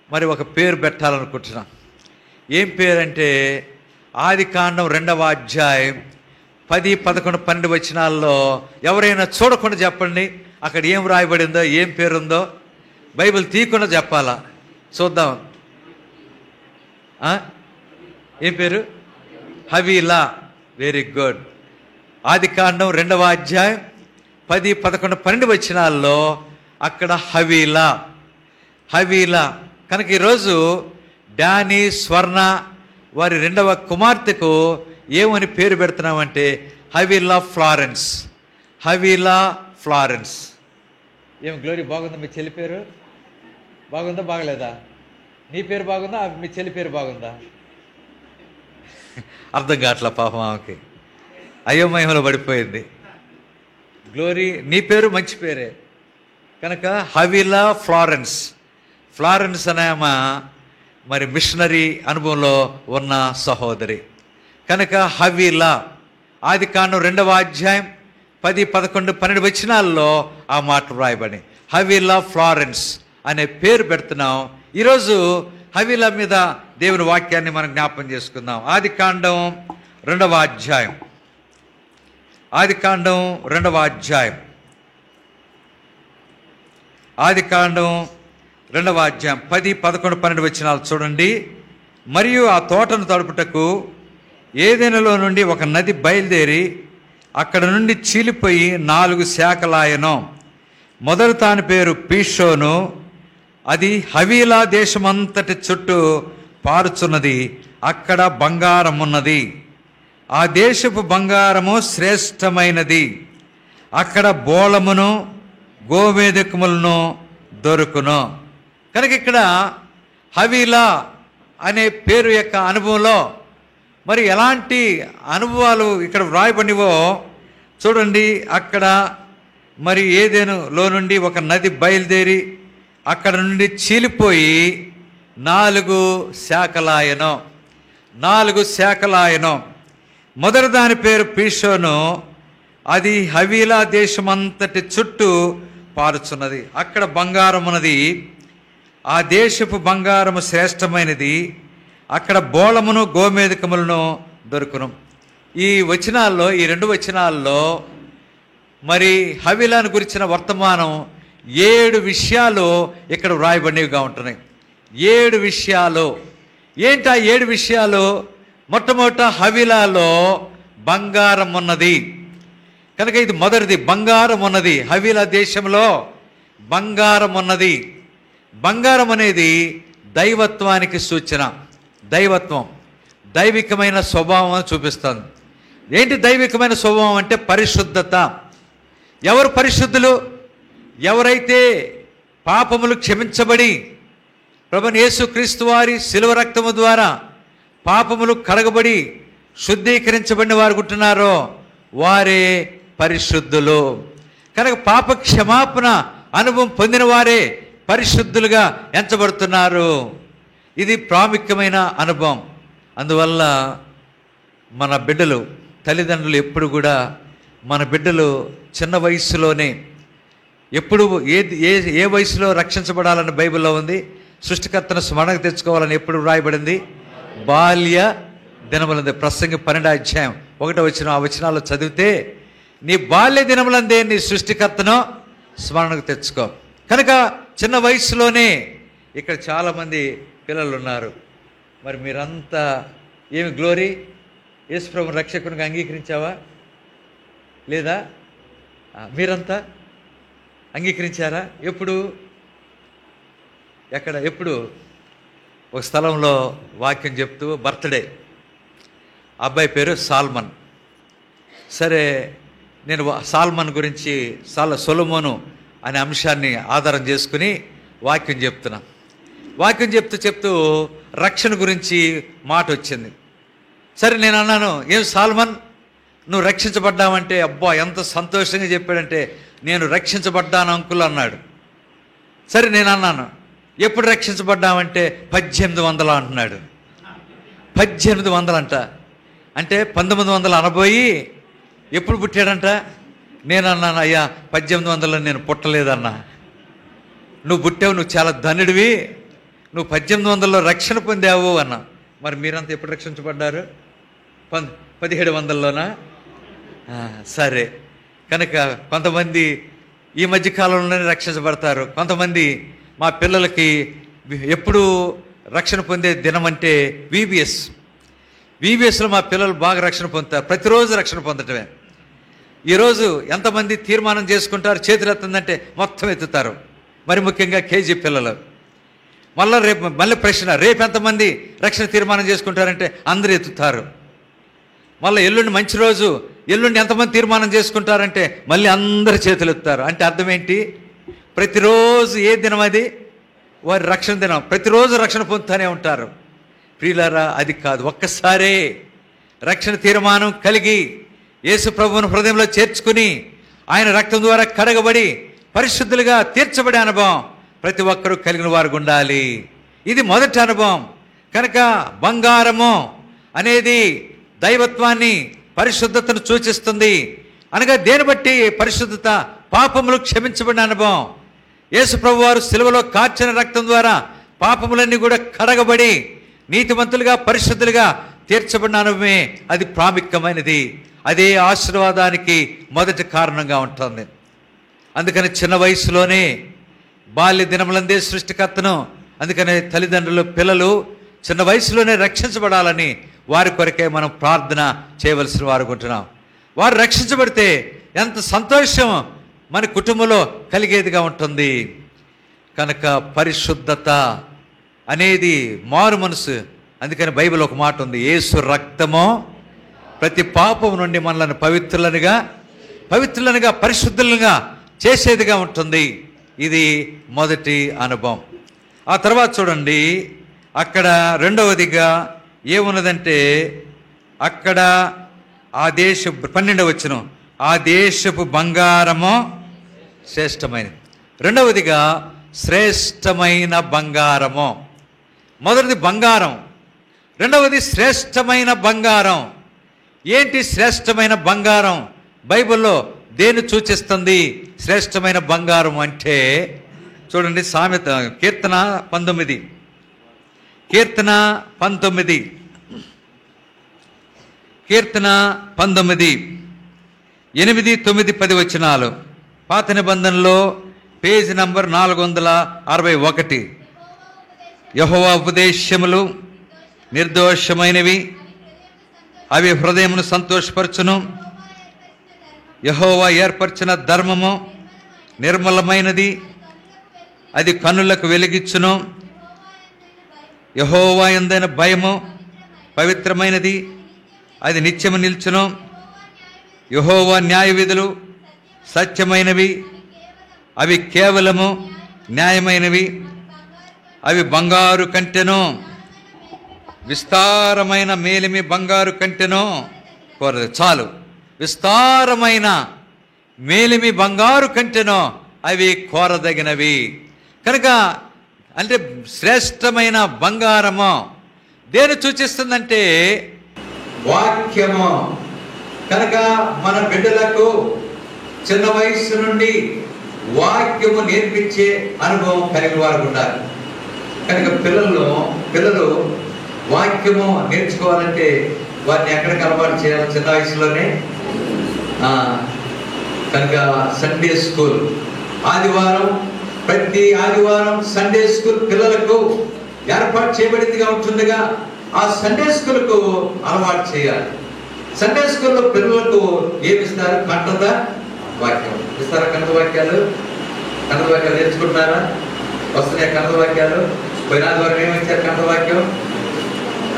మరి ఒక పేరు పెట్టాలనుకుంటున్నాను. ఏం పేరంటే, ఆదికాండం 2వ అధ్యాయం 10, 11, 12 వచనాల్లో ఎవరైనా చూడకుండా చెప్పండి అక్కడ ఏం రాయబడిందో, ఏం పేరుందో. బైబిల్ తీయకుండా చెప్పాలా? చూద్దాం. ఏం పేరు? హవీలా. Very good. ఆదికాండం 2వ అధ్యాయం 10, 11, 12 వచనాల్లో అక్కడ హవీలా. కనుక ఈరోజు డానీ, స్వర్ణ వారి 2వ కుమార్తెకు ఏమని పేరు పెడుతున్నామంటే హవీలా ఫ్లారెన్స్. ఏం గ్లోరీ, బాగుందా మీ చెల్లి పేరు? బాగుందా బాగలేదా? నీ పేరు బాగుందా, మీ చెల్లి పేరు బాగుందా? అర్థం కావట్లా పాపం ఆమెకి, అయోమయంలో పడిపోయింది. గ్లోరీ, నీ పేరు మంచి పేరే. కనుక హవీలా ఫ్లారెన్స్ అనే ఆమె మరి మిషనరీ అనుభవంలో ఉన్న సహోదరి. కనుక హవీలా. ఆదికాండం 2వ అధ్యాయం 10, 11, 12 వచనాల్లో ఆ మాట రాయబడి హవీలా ఫ్లారెన్స్ అనే పేరు పెడుతున్నాం. ఈరోజు హవీలా మీద దేవుని వాక్యాన్ని మనం జ్ఞాపం చేసుకుందాం. ఆదికాండం 2వ అధ్యాయం 2వ 2వ అధ్యాయం 10, 11, 12 వచనాలు చూడండి. మరియు ఆ తోటను తడుపుటకు ఏదెనులో నుండి ఒక నది బయలుదేరి అక్కడ నుండి చీలిపోయి 4 శాఖలాయను. మొదటి దాని పేరు పీషోను. అది హవీలా దేశమంతటి చుట్టూ పారుచున్నది. అక్కడ బంగారం ఉన్నది. ఆ దేశపు బంగారము శ్రేష్టమైనది. అక్కడ బోళమును గోమేధికములను దొరుకును. కనుక ఇక్కడ హవీలా అనే పేరు యొక్క అనుభవంలో మరి ఎలాంటి అనుభవాలు ఇక్కడ వ్రాయబడివో చూడండి. అక్కడ మరి ఏదెనులో నుండి ఒక నది బయలుదేరి అక్కడ నుండి చీలిపోయి 4 శాఖలాయను. 4 శాఖలాయను. మొదటి దాని పేరు పీషోను. అది హవీలా దేశమంతటి చుట్టూ పారుచున్నది. అక్కడ బంగారం ఉన్నది. ఆ దేశపు బంగారము శ్రేష్టమైనది. అక్కడ బోళమును గోమేధికములను దొరుకును. ఈ వచనాల్లో, ఈ 2 వచనాల్లో మరి హవీలాను గురించిన వర్తమానం 7 విషయాలు ఇక్కడ వ్రాయబడినవిగా ఉంటున్నాయి. 7 విషయాలు. ఏంటి ఆ 7 విషయాలు? మొట్టమొదట హవీలాలో బంగారం ఉన్నది. కనుక ఇది మొదటిది, బంగారం ఉన్నది. హవీలా దేశంలో బంగారం ఉన్నది. బంగారం అనేది దైవత్వానికి సూచన. దైవత్వం, దైవికమైన స్వభావం చూపిస్తుంది. ఏంటి దైవికమైన స్వభావం అంటే పరిశుద్ధత. ఎవరు పరిశుద్ధులు? ఎవరైతే పాపములు క్షమించబడి ప్రభువైన యేసుక్రీస్తు వారి శిలువ రక్తము ద్వారా పాపములు కడగబడి శుద్ధీకరించబడిన వారు ఉంటున్నారో వారే పరిశుద్ధులు. కనుక పాప క్షమాపణ అనుభవం పొందిన వారే పరిశుద్ధులుగా ఎంచబడుతున్నారు. ఇది ప్రాముఖ్యమైన అనుభవం. అందువల్ల మన బిడ్డలు, తల్లిదండ్రులు ఎప్పుడు కూడా మన బిడ్డలు చిన్న వయసులోనే ఎప్పుడు ఏ వయసులో రక్షించబడాలని బైబిల్లో ఉంది? సృష్టికర్తను స్మరణకు తెచ్చుకోవాలని ఎప్పుడు వ్రాయబడింది? బాల్య దినములందే. ప్రసంగి 12వ అధ్యాయం 1వ వచనం. ఆ వచనాల్లో చదివితే నీ బాల్య దినములందే నీ సృష్టికర్తను స్మరణకు తెచ్చుకో. కనుక చిన్న వయసులోనే ఇక్కడ చాలామంది పిల్లలు ఉన్నారు. మరి మీరంతా ఏమి గ్లోరీ యేసుప్రభుని రక్షకునిగా అంగీకరించావా లేదా? మీరంతా అంగీకరించారా? ఎప్పుడు? ఎక్కడ? ఎప్పుడు? ఒక స్థలంలో వాక్యం చెప్తూ బర్త్డే, అబ్బాయి పేరు సాల్మన్. సరే, నేను సాల్మన్ గురించి సొలొమోను అనే అంశాన్ని ఆధారం చేసుకుని వాక్యం చెప్తున్నా. వాక్యం చెప్తూ రక్షణ గురించి మాట వచ్చింది. సరే, నేను అన్నాను, ఏం సాల్మన్ నువ్వు రక్షించబడ్డావంటే? అబ్బా ఎంత సంతోషంగా చెప్పాడంటే, నేను రక్షించబడ్డాను అంకుల్ అన్నాడు. సరే, నేను అన్నాను, ఎప్పుడు రక్షించబడ్డామంటే 1800 అంటున్నాడు. 1800 అంట. అంటే 1980 ఎప్పుడు పుట్టాడంట? నేను అన్నాను, అయ్యా 1800 నేను పుట్టలేదన్నా. నువ్వు పుట్టావు, నువ్వు చాలా ధనుడివి, నువ్వు 1800లో రక్షణ పొందావు అన్నా. మరి మీరంతా ఎప్పుడు రక్షించబడ్డారు? 1700లోనా? సరే, కనుక కొంతమంది ఈ మధ్యకాలంలోనే రక్షించబడతారు. కొంతమంది మా పిల్లలకి ఎప్పుడు రక్షణ పొందే దినం అంటే విబిఎస్లో మా పిల్లలు బాగా రక్షణ పొందుతారు. ప్రతిరోజు రక్షణ పొందటమే. ఈరోజు ఎంతమంది తీర్మానం చేసుకుంటారు? చేతులు ఎత్తుందంటే మొత్తం ఎత్తుతారు. మరి ముఖ్యంగా కేజీ పిల్లలు. మళ్ళీ ప్రశ్న, రేపు ఎంతమంది రక్షణ తీర్మానం చేసుకుంటారంటే అందరూ ఎత్తుతారు. మళ్ళీ ఎల్లుండి మంచి రోజు, ఎల్లుండి ఎంతమంది తీర్మానం చేసుకుంటారంటే మళ్ళీ అందరు చేతులు ఎత్తుతారు. అంటే అర్థం ఏంటి? ప్రతిరోజు ఏ దినం అది? వారి రక్షణ దినం. ప్రతిరోజు రక్షణ పొందుతూనే ఉంటారు. ప్రియులారా, అది కాదు. ఒక్కసారే రక్షణ తీర్మానం కలిగి యేసు ప్రభువును హృదయంలో చేర్చుకుని ఆయన రక్తం ద్వారా కడగబడి పరిశుద్ధులుగా తీర్చబడే అనుభవం ప్రతి ఒక్కరూ కలిగిన వారు ఉండాలి. ఇది మొదటి అనుభవం. కనుక బంగారము అనేది దైవత్వాన్ని, పరిశుద్ధతను సూచిస్తుంది. అనగా దేని బట్టి? పరిశుద్ధత, పాపములు క్షమించబడిన అనుభవం. యేసు ప్రభువారు సిలువలో కార్చిన రక్తం ద్వారా పాపములన్నీ కూడా కడగబడి నీతిమంతులుగా, పరిశుద్ధులుగా తీర్చబడిన అనుభవమే అది ప్రాముఖ్యమైనది. అదే ఆశీర్వాదానికి మొదటి కారణంగా ఉంటుంది. అందుకని చిన్న వయసులోనే బాల్య దినములందే సృష్టికర్తను. అందుకనే తల్లిదండ్రులు పిల్లలు చిన్న వయసులోనే రక్షించబడాలని వారి కొరకే మనం ప్రార్థన చేయవలసిన వారు ఉంటున్నాం. వారు రక్షించబడితే ఎంత సంతోషం మన కుటుంబంలో కలిగేదిగా ఉంటుంది. కనుక పరిశుద్ధత అనేది మారు మనసు. అందుకని బైబిల్ ఒక మాట ఉంది, యేసు రక్తమో ప్రతి పాపం నుండి మనల్ని పవిత్రులనుగా పరిశుద్ధులుగా చేసేదిగా ఉంటుంది. ఇది మొదటి అనుభవం. ఆ తర్వాత చూడండి, అక్కడ రెండవదిగా ఏమున్నదంటే, అక్కడ ఆ దేశపు 12వ వచనం, ఆ దేశపు బంగారము శ్రేష్టమైనది. రెండవదిగా శ్రేష్టమైన బంగారము. మొదటిది బంగారం, రెండవది శ్రేష్టమైన బంగారం. ఏంటి శ్రేష్టమైన బంగారం? బైబిల్లో దేన్ని సూచిస్తుంది శ్రేష్టమైన బంగారం అంటే? చూడండి, సామెత కీర్తన 19 8, 9, 10 వచనాలు. పాత నిబంధనలో పేజీ నంబర్ 461. యెహోవా ఉపదేశములు నిర్దోషమైనవి, అవి హృదయమును సంతోషపరచును. యెహోవా ఏర్పరిచిన ధర్మము నిర్మలమైనది, అది కన్నులకు వెలిగించును. యెహోవా యందైన భయము పవిత్రమైనది, అది నిత్యము నిల్చును. యెహోవా న్యాయ విధులు సత్యమైనవి, అవి కేవలము న్యాయమైనవి, అవి బంగారు కంటెను, విస్తారమైన మేలిమి బంగారు కంటెను కోరదు. చాలు, విస్తారమైన మేలిమి బంగారు కంటెను, అవి కోరదగినవి. కనుక అంటే శ్రేష్టమైన బంగారము దేని సూచిస్తుందంటే వాక్యము. కనుక మన బిడ్డలకు చిన్న వయసు నుండి వాక్యము నేర్పించే అనుభవం కలిగిన వారు ఉండాలి. కనుక పిల్లలు వాక్యము నేర్చుకోవాలంటే వారిని ఎక్కడికి అలవాటు చేయాలి? చిన్న వయసులోనే. కనుక సండే స్కూల్, ప్రతి ఆదివారం సండే స్కూల్ పిల్లలకు ఏర్పాటు చేయబడిందిగా ఉంటుందిగా ఆ సండే స్కూల్కు అలవాటు చేయాలి. సండే స్కూల్లో పిల్లలకు ఏమిస్తారు? కంఠత వాక్యం ఇస్తారా? కంఠ వాక్యాలు నేర్చుకుంటున్నారా? వస్తున్నాయి కంఠ వాక్యాలు. పోయిన ఆదివారం ఏమిచ్చారు కంఠ వాక్యం?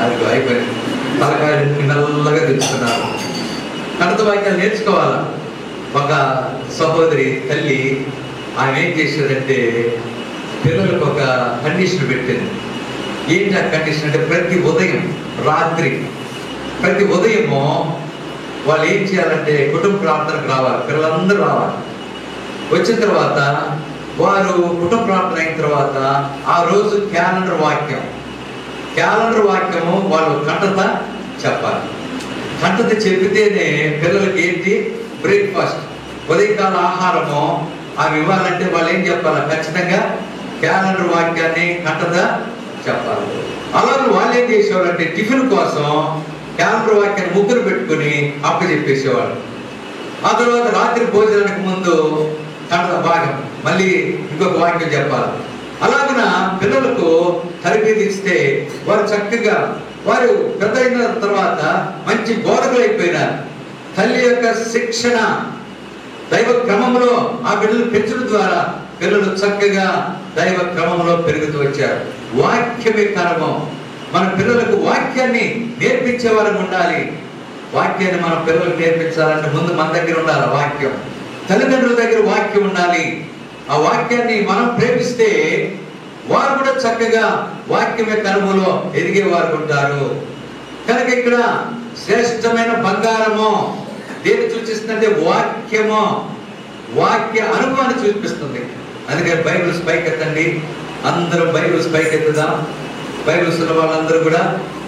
అది అయిపోయింది, తలకాయలు నల్లగా తెచ్చుకున్నారు. కంఠ వాక్యాలు నేర్చుకోవాలా. ఒక సహోదరి తల్లి ఆమె ఏం చేసేదంటే పిల్లలకు ఒక కండిషన్ పెట్టింది. ఏంటి ఆ కండిషన్ అంటే, ప్రతి ఉదయము వాళ్ళు ఏం చేయాలంటే కుటుంబ ప్రార్థనకు రావాలి, పిల్లలందరూ రావాలి. వచ్చిన తర్వాత వారు కుటుంబ ప్రార్థన అయిన తర్వాత ఆ రోజు క్యాలెండర్ వాక్యము వాళ్ళు కంఠత చెప్పాలి. కంఠత చెప్పితేనే పిల్లలకి ఏంటి బ్రేక్ఫాస్ట్, ఉదయకాల ఆహారము అవి ఇవ్వాలంటే వాళ్ళు ఏం చెప్పాలి? ఖచ్చితంగా క్యాలెండర్ వాక్యాన్ని కంఠత చెప్పాలి. అలాగే వాళ్ళు ఏం చేసేవాళ్ళంటే టిఫిన్ కోసం క్యాలెండర్ వాక్యాన్ని ముగ్గురు పెట్టుకుని అప్పచెప్పేసేవాళ్ళు. ఆ తర్వాత రాత్రి భోజనానికి ముందు కంఠత భాగం మళ్ళీ ఇంకొక వాక్యం చెప్పాలి. అలాగన పిల్లలకు తరబేతి ఇస్తే వారు చక్కగా వారు పెద్ద అయిన తర్వాత మంచి బోధకులు అయిపోయినారు. తల్లి యొక్క శిక్షణ దైవ క్రమంలో ఆ బిడ్డలు పెంచడం ద్వారా పిల్లలు చక్కగా దైవ క్రమంలో పెరుగుతూ వచ్చారు. వాక్యమే కర్మం. మన పిల్లలకు వాక్యాన్ని నేర్పించే వారికి ఉండాలి. వాక్యాన్ని మన పిల్లలకు నేర్పించాలంటే ముందు మన దగ్గర ఉండాలి వాక్యం. తల్లిదండ్రుల దగ్గర వాక్యం ఉండాలి. ఆ వాక్యాన్ని మనం ప్రేమిస్తే వారు కూడా చక్కగా వాక్యమే కర్మలో ఎదిగే వారు ఉంటారు. కనుక ఇక్కడ శ్రేష్టమైన బంగారము దేని సూచిస్తుందంటే వాక్యము, వాక్య అనుభవాన్ని చూపిస్తుంది. అందుకని బైబిల్స్ పైకెత్తండి, అందరూ బైబిల్స్ పైకెత్తుదాం. బైబిల్స్ ఉన్న వాళ్ళందరూ కూడా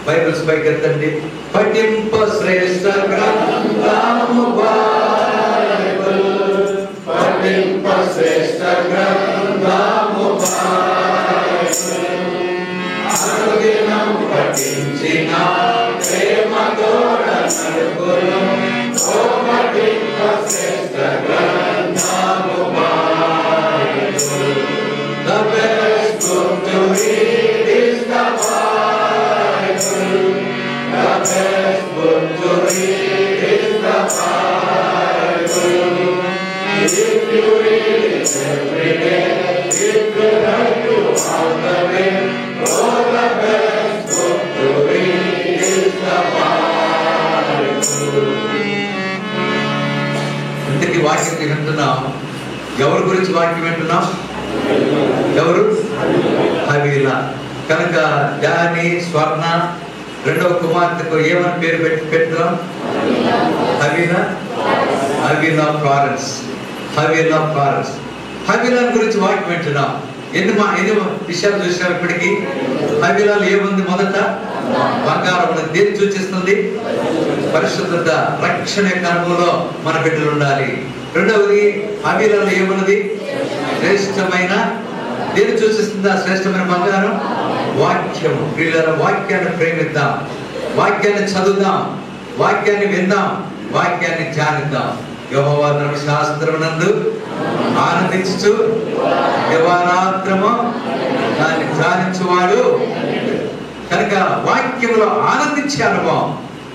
బైబిల్స్ పైకెత్తండి. పఠింప శ్రేష్ట గ్రంథము బైబిల్, పఠింప శ్రేష్ట గ్రంథము బైబిల్, అనుదినం పఠించిన ప్రేమతో నడుపును. ఓ పఠింప శ్రేష్ట గ్రంథము బైబిల్. ఇంతకీ వాక్యం వింటున్నాం. ఎవరి గురించి వాక్యం వింటున్నాం? ఎవరు? హవీలా. కనుక దాని స్వర్ణ రెండవ కుమార్తెకు ఏమని పేరు పెట్టుదాం? హవీలా. హవీలా ఫ్లారెన్స్. హవీలా ఫ్లారెన్స్. హవీలా గురించి వాక్యం వింటున్నాం. ఎన్ని విషయాలు చూసినాం ఇప్పటికీ? హవీలాలో ఏముంది? మొదట బంగారం. దేన్ని సూచిస్తుంది? పరిశుద్ధత, రక్షణ యొక్క అనుభవంలో మన బిడ్డలు ఉండాలి. రెండవది హవీలాలో ఏమున్నది? శ్రేష్టమైన. దేన్ని సూచిస్తుందా శ్రేష్టమైన బంగారం? వాక్యం. ప్రియులారా, వాక్యాన్ని ప్రేమిద్దాం, వాక్యాన్ని చదువుదాం, వాక్యాన్ని విందాం, వాక్యాన్ని ధ్యానిద్దాం. యెహోవా ధర్మశాస్త్రమునందు ఆనందించు దివారాత్రము దాన్ని ధ్యానించువాడు. కనుక వాక్యంలో ఆనందించే అనుభవం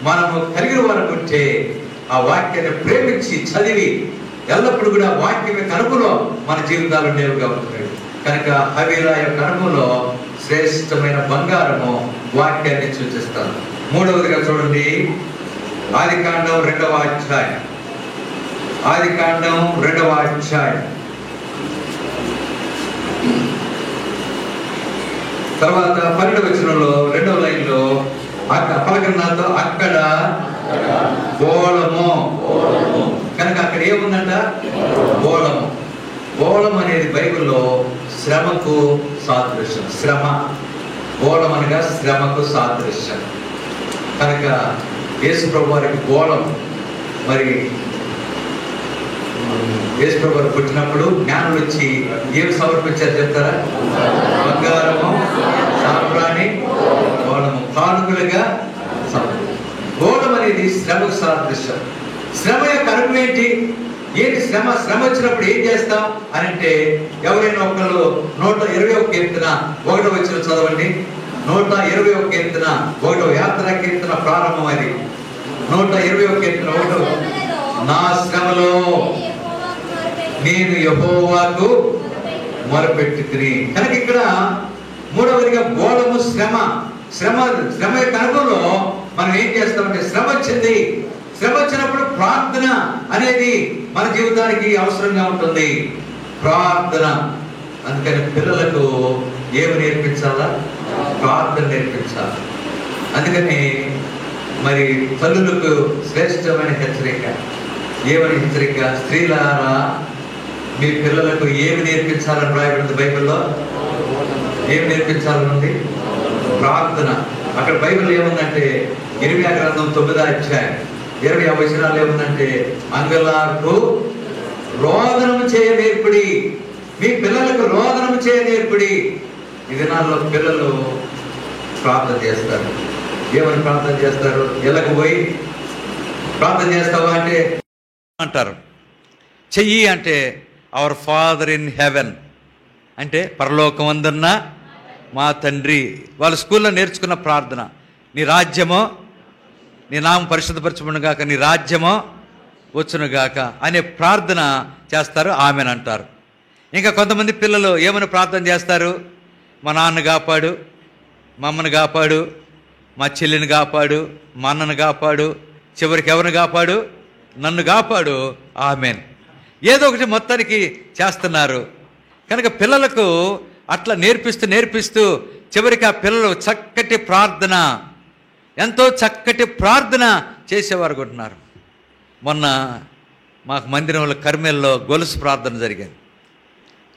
మనము కలిగిన వారు ఉంటే ఆ వాక్యాన్ని ప్రేమించి చదివి ఎల్లప్పుడూ కూడా వాక్యం యొక్క అనుభవంలో మన జీవితాలు ఉండేవిగా ఉంటాయి. కనుక హవీలా యొక్క అనుభవంలో శ్రేష్టమైన బంగారము వాక్యాన్ని సూచిస్తాను. మూడవదిగా చూడండి, ఆదికాండం 2వ అధ్యాయం. ఆదికాండం 2వ అధ్యాయం తర్వాత 12వ వచనంలో 2వ లైన్లో పలకన్నాతో అక్కడ బోళము. కనుక అక్కడ ఏముందంట? బోళము. బోళం అనేది బైబిల్లో శ్రమకు సాదృశ్యం. శ్రమ. బోళం అనగా శ్రమకు సాదృశ్యం. కనుక యేసు ప్రభు వారికి బోళం. మరి యేసు ప్రభు వారు పుట్టినప్పుడు జ్ఞానులు వచ్చి ఏమి సమర్పించారు చెప్తారా? బంగారము, సాంబ్రాణి, బోళము కానుకలుగా. బోళం అనేది శ్రమకు సాదృశ్యం. శ్రమ యొక్క అనుభవం ఏంటి? ఏంటి శ్రమ? శ్రమ వచ్చినప్పుడు ఏం చేస్తాం అని అంటే, ఎవరైనా ఒకళ్ళు 121 కీర్తన 1వ వచనం చదవండి. 121 కీర్తన 1వ యాత్రా కీర్తన ప్రారంభం. అది 121 కీర్తన 1. నా శ్రమలో నేను యెహోవాకు మొరపెట్టుకుని. కనుక ఇక్కడ మూడవదిగా బోళము శ్రమ. శ్రమ యొక్క అనుభవంలో మనం ఏం చేస్తామంటే, శ్రమ వచ్చింది. శ్రమ వచ్చినప్పుడు ప్రార్థన అనేది మన జీవితానికి అవసరంగా ఉంటుంది. ప్రార్థన. అందుకని పిల్లలకు ఏమి నేర్పించాలా? ప్రార్థన నేర్పించాలి. అందుకని మరి తల్లులకు శ్రేష్టమైన హెచ్చరిక. ఏమని హెచ్చరిక? స్త్రీలారా, మీ పిల్లలకు ఏమి నేర్పించాలని రాయబడింది బైబిల్లో? ఏమి నేర్పించాలనుంది? ప్రార్థన. అక్కడ బైబిల్ ఏముందంటే, ఇర్మియా గ్రంథం 9వ అధ్యాయం 20వ వచనాలు ఏముందంటే, అంగలార్పు రోదనము చేయ నేర్పిడి. మీ పిల్లలకు రోదనము చేయ నేర్పిడి. ఈ దినాల్లో పిల్లలు ప్రార్థన చేస్తారు. ఏమని ప్రార్థన చేస్తారు? ఎలాగ పోయి ప్రార్థన చేస్తావా అంటే అంటారు. చెయ్యి అంటే అవర్ ఫాదర్ ఇన్ హెవెన్ అంటే పరలోకమందున్న మా తండ్రి. వాళ్ళ స్కూల్లో నేర్చుకున్న ప్రార్థన. నీ రాజ్యమో, నీ నామం పరిశుద్ధపరచబడునుగాక, నీ రాజ్యమో వచ్చునుగాక అనే ప్రార్థన చేస్తారు. ఆమెన్ అంటారు. ఇంకా కొంతమంది పిల్లలు ఏమని ప్రార్థన చేస్తారు? మా నాన్న కాపాడు, మా అమ్మని కాపాడు, మా చెల్లిని కాపాడు, మా అన్నను కాపాడు, చివరికి ఎవరిని కాపాడు? నన్ను కాపాడు. ఆమెన్. ఏదో ఒకటి మొత్తానికి చేస్తున్నారు. కనుక పిల్లలకు అట్లా నేర్పిస్తూ చివరికి ఆ పిల్లలు చక్కటి ప్రార్థన, ఎంతో చక్కటి ప్రార్థన చేసేవారు కొంటున్నారు. మొన్న మాకు మందిరంలో కర్మేల్లో గొలుసు ప్రార్థన జరిగింది.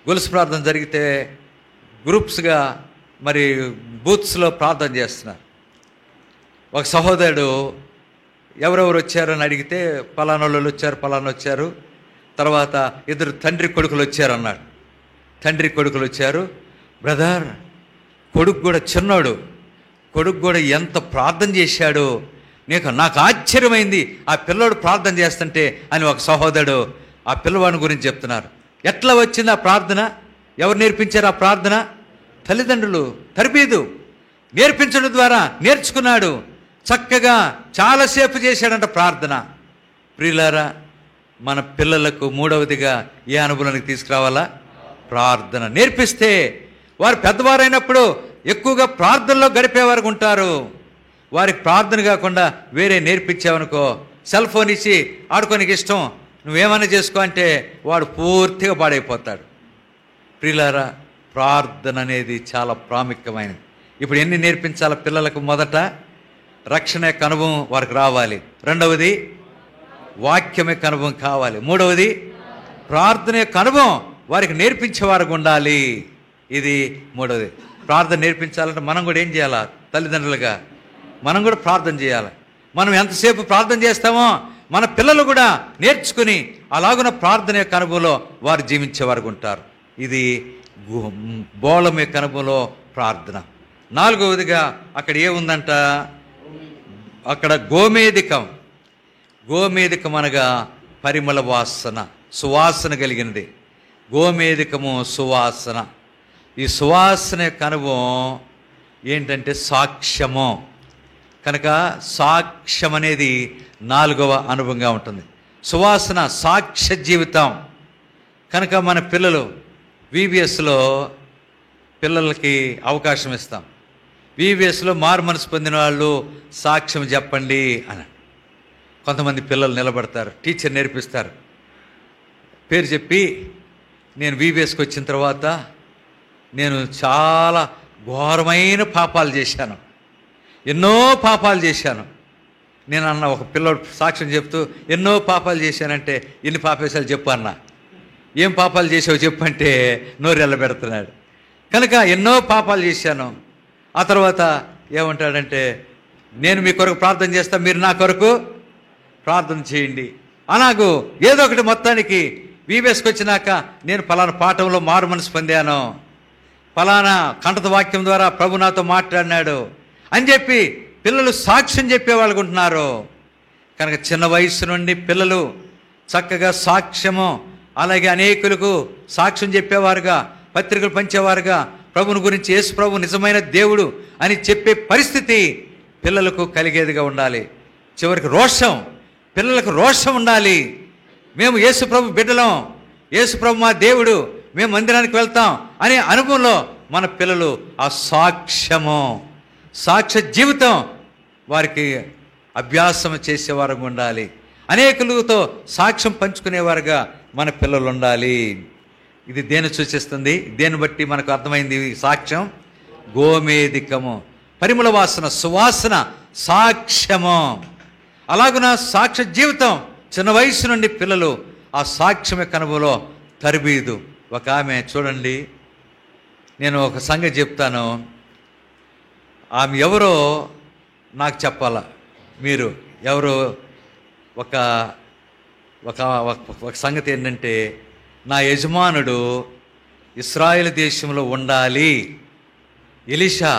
గొలుసు ప్రార్థన జరిగితే గ్రూప్స్గా మరి బూత్స్లో ప్రార్థన చేస్తున్నారు. ఒక సహోదరుడు ఎవరెవరు వచ్చారని అడిగితే పలానా వాళ్ళు వచ్చారు, పలానా వచ్చారు. తర్వాత ఇద్దరు తండ్రి కొడుకులు వచ్చారు అన్నాడు. తండ్రి కొడుకులు వచ్చారు. బ్రదర్, కొడుకు కూడా చిన్నాడు, కొడుకు కూడా ఎంత ప్రార్థన చేశాడు, నాకు ఆశ్చర్యమైంది ఆ పిల్లోడు ప్రార్థన చేస్తుంటే అని ఒక సహోదరుడు ఆ పిల్లవాడిని గురించి చెప్తున్నారు. ఎట్లా వచ్చింది ఆ ప్రార్థన? ఎవరు నేర్పించారు ఆ ప్రార్థన? తల్లిదండ్రులు తర్బీదు నేర్పించడం ద్వారా నేర్చుకున్నాడు. చక్కగా చాలాసేపు చేశాడంట ప్రార్థన. ప్రియులారా, మన పిల్లలకు మూడవదిగా ఏ అనుభవానికి తీసుకురావాలా? ప్రార్థన నేర్పిస్తే వారు పెద్దవారైనప్పుడు ఎక్కువగా ప్రార్థనలో గడిపేవారు ఉంటారు. వారికి ప్రార్థన కాకుండా వేరే నేర్పించావనుకో, సెల్ ఫోన్ ఇచ్చి ఆడుకోనికి ఇష్టం, నువ్వేమైనా చేసుకో అంటే వాడు పూర్తిగా పాడైపోతాడు. ప్రియులారా, ప్రార్థన అనేది చాలా ప్రాముఖ్యమైనది. ఇప్పుడు ఎన్ని నేర్పించాలి పిల్లలకు? మొదట రక్షణ యొక్క అనుభవం వారికి రావాలి. రెండవది వాక్యం యొక్క అనుభవం కావాలి. మూడవది ప్రార్థన యొక్క అనుభవం వారికి నేర్పించేవారికి ఉండాలి. ఇది మూడవది. ప్రార్థన నేర్పించాలంటే మనం కూడా ఏం చేయాలా? తల్లిదండ్రులుగా మనం కూడా ప్రార్థన చేయాలి. మనం ఎంతసేపు ప్రార్థన చేస్తామో మన పిల్లలు కూడా నేర్చుకుని అలాగున్న ప్రార్థన యొక్క అనుభవంలో వారు జీవించేవారు ఉంటారు. ఇది బోళం యొక్క అనుభవంలో ప్రార్థన. నాలుగవదిగా అక్కడ ఏముందంట? అక్కడ గోమేధికం. గోమేధికం అనగా పరిమళ వాసన, సువాసన కలిగినది. గోమేధికము సువాసన. ఈ సువాసన యొక్క అనుభవం ఏంటంటే సాక్ష్యము. కనుక సాక్ష్యం అనేది నాలుగవ అనుభవంగా ఉంటుంది. సువాసన సాక్ష్య జీవితం. కనుక మన పిల్లలు VBSలో పిల్లలకి అవకాశం ఇస్తాం. VBSలో మారు మనసు పొందిన వాళ్ళు సాక్ష్యం చెప్పండి అని. కొంతమంది పిల్లలు నిలబడతారు, టీచర్ నేర్పిస్తారు. పేరు చెప్పి, నేను VBSకి వచ్చిన తర్వాత నేను చాలా ఘోరమైన పాపాలు చేశాను, ఎన్నో పాపాలు చేశాను. నేను అన్న, ఒక పిల్లడు సాక్ష్యం చెప్తూ ఎన్నో పాపాలు చేశానంటే, ఎన్ని పాపేశాలు చెప్పు అన్న. ఏం పాపాలు చేసావు చెప్పు అంటే నోరెళ్ళ పెడుతున్నాడు. కనుక ఎన్నో పాపాలు చేశాను. ఆ తర్వాత ఏమంటాడంటే, నేను మీ కొరకు ప్రార్థన చేస్తా, మీరు నా కొరకు ప్రార్థన చేయండి. అలాగూ ఏదో ఒకటి మొత్తానికి VBSకి వచ్చినాక నేను ఫలానా పాఠంలో మారు మనసు పొందాను, ఫలానా కంఠత వాక్యం ద్వారా ప్రభు నాతో మాట్లాడినాడు అని చెప్పి పిల్లలు సాక్ష్యం చెప్పేవాళ్ళు ఉంటున్నారు. కనుక చిన్న వయసు నుండి పిల్లలు చక్కగా సాక్ష్యము, అలాగే అనేకులకు సాక్ష్యం చెప్పేవారుగా, పత్రికలు పంచేవారుగా, ప్రభుని గురించి యేసు ప్రభు నిజమైన దేవుడు అని చెప్పే పరిస్థితి పిల్లలకు కలిగేదిగా ఉండాలి. చివరికి రోషం, పిల్లలకు రోషం ఉండాలి. మేము యేసు ప్రభు బిడ్డలం, యేసు ప్రభు మా దేవుడు, మేము మందిరానికి వెళ్తాం అనే అనుభవంలో మన పిల్లలు ఆ సాక్ష్యము, సాక్ష్య జీవితం వారికి అభ్యాసం చేసేవారు ఉండాలి. అనేకులతో సాక్ష్యం పంచుకునేవారుగా మన పిల్లలు ఉండాలి. ఇది దేన్ని సూచిస్తుంది? దేన్ని బట్టి మనకు అర్థమైంది సాక్ష్యం? గోమేధికము, పరిమళ వాసన, సువాసన, సాక్ష్యము. అలాగున సాక్ష్య జీవితం చిన్న వయసు నుండి పిల్లలు ఆ సాక్ష్యం యొక్క అనుభవంలో తర్బీదు. ఒక ఆమె చూడండి, నేను ఒక సంగతి చెప్తాను, ఆమె ఎవరో నాకు చెప్పాలా, మీరు ఎవరో. ఒక ఒక ఒక సంగతి ఏంటంటే, నా యజమానుడు ఇశ్రాయేలు దేశంలో ఉండాలి, ఎలీషా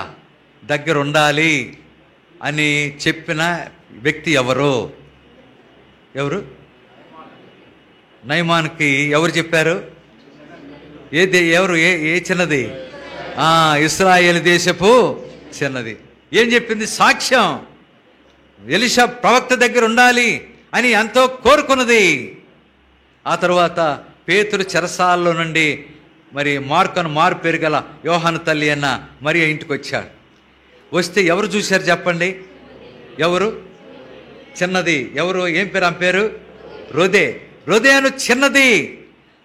దగ్గర ఉండాలి అని చెప్పిన వ్యక్తి ఎవరు? నయమాన్కి ఎవరు చెప్పారు? ఎవరు? ఏ చిన్నది? ఇశ్రాయేలు దేశపు చిన్నది. ఏం చెప్పింది? సాక్ష్యం. ఎలీషా ప్రవక్త దగ్గర ఉండాలి అని ఎంతో కోరుకున్నది. ఆ తర్వాత పేతురు చెరసాలలో నుండి మరి మార్కను మారు పేరు గల యోహాను తల్లి అన్న మరియ ఇంటికి వచ్చాడు. వస్తే ఎవరు చూశారు చెప్పండి? ఎవరు? చిన్నది. ఎవరు? ఏం పేరు? ఆమె పేరు రొదే. రొదే అను చిన్నది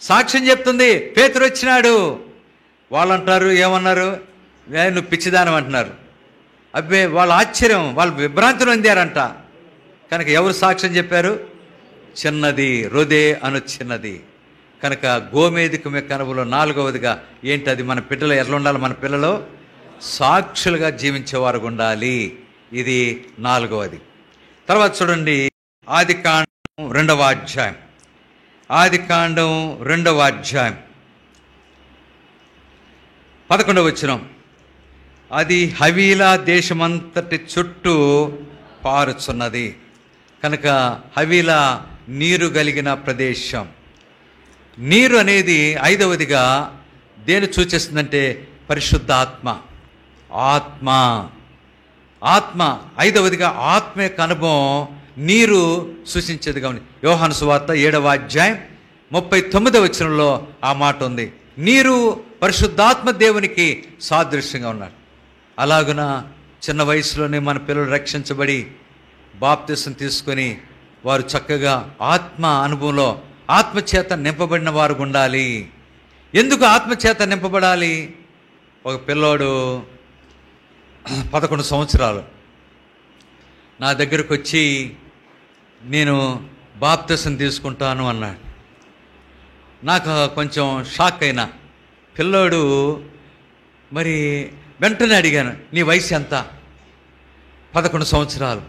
సాక్ష్యం చెప్తుంది. పేతురు వచ్చినాడు. వాళ్ళు అంటారు, ఏమన్నారు? నువ్వు పిచ్చిదానం అంటున్నారు. అబ్బే, వాళ్ళ ఆశ్చర్యం, వాళ్ళు విభ్రాంతులు పొందారంట. కనుక ఎవరు సాక్ష్యం చెప్పారు? చిన్నది, రొదే అను చిన్నది. కనుక గోమేధికం యొక్క అనుభవంలో నాలుగవదిగా ఏంటది? మన పిల్లలు ఎట్లా ఉండాలి? మన పిల్లలు సాక్షులుగా జీవించేవారు ఉండాలి. ఇది నాలుగవది. తర్వాత చూడండి, ఆదికాండం 2వ అధ్యాయం. ఆదికాండం 2వ అధ్యాయం 11వ వచనం. అది హవీలా దేశమంతటి చుట్టూ పారుచున్నది. కనుక హవీలా నీరు కలిగిన ప్రదేశం. నీరు అనేది 5వదిగా దేని సూచిస్తుందంటే పరిశుద్ధాత్మ, ఆత్మ, ఆత్మ. ఐదవదిగా ఆత్మ యొక్క అనుభవం నీరు సూచించేది. గమని యోహాను సువార్త 7వ అధ్యాయం 39వ వచనంలో ఆ మాట ఉంది. నీరు పరిశుద్ధాత్మ దేవునికి సాదృశ్యంగా ఉన్నాడు. అలాగున చిన్న వయసులోనే మన పిల్లలు రక్షించబడి బాప్తిసం తీసుకొని వారు చక్కగా ఆత్మ అనుభవంలో ఆత్మచేత నింపబడిన వారు ఉండాలి. ఎందుకు ఆత్మచేత నింపబడాలి? ఒక పిల్లోడు 11 సంవత్సరాలు నా దగ్గరకు వచ్చి నేను బాప్తిసం తీసుకుంటాను అన్నాడు. నాకు కొంచెం షాక్ అయినా. పిల్లోడు మరి వెంటనే అడిగాను, నీ వయసు ఎంత? 11 సంవత్సరాలు.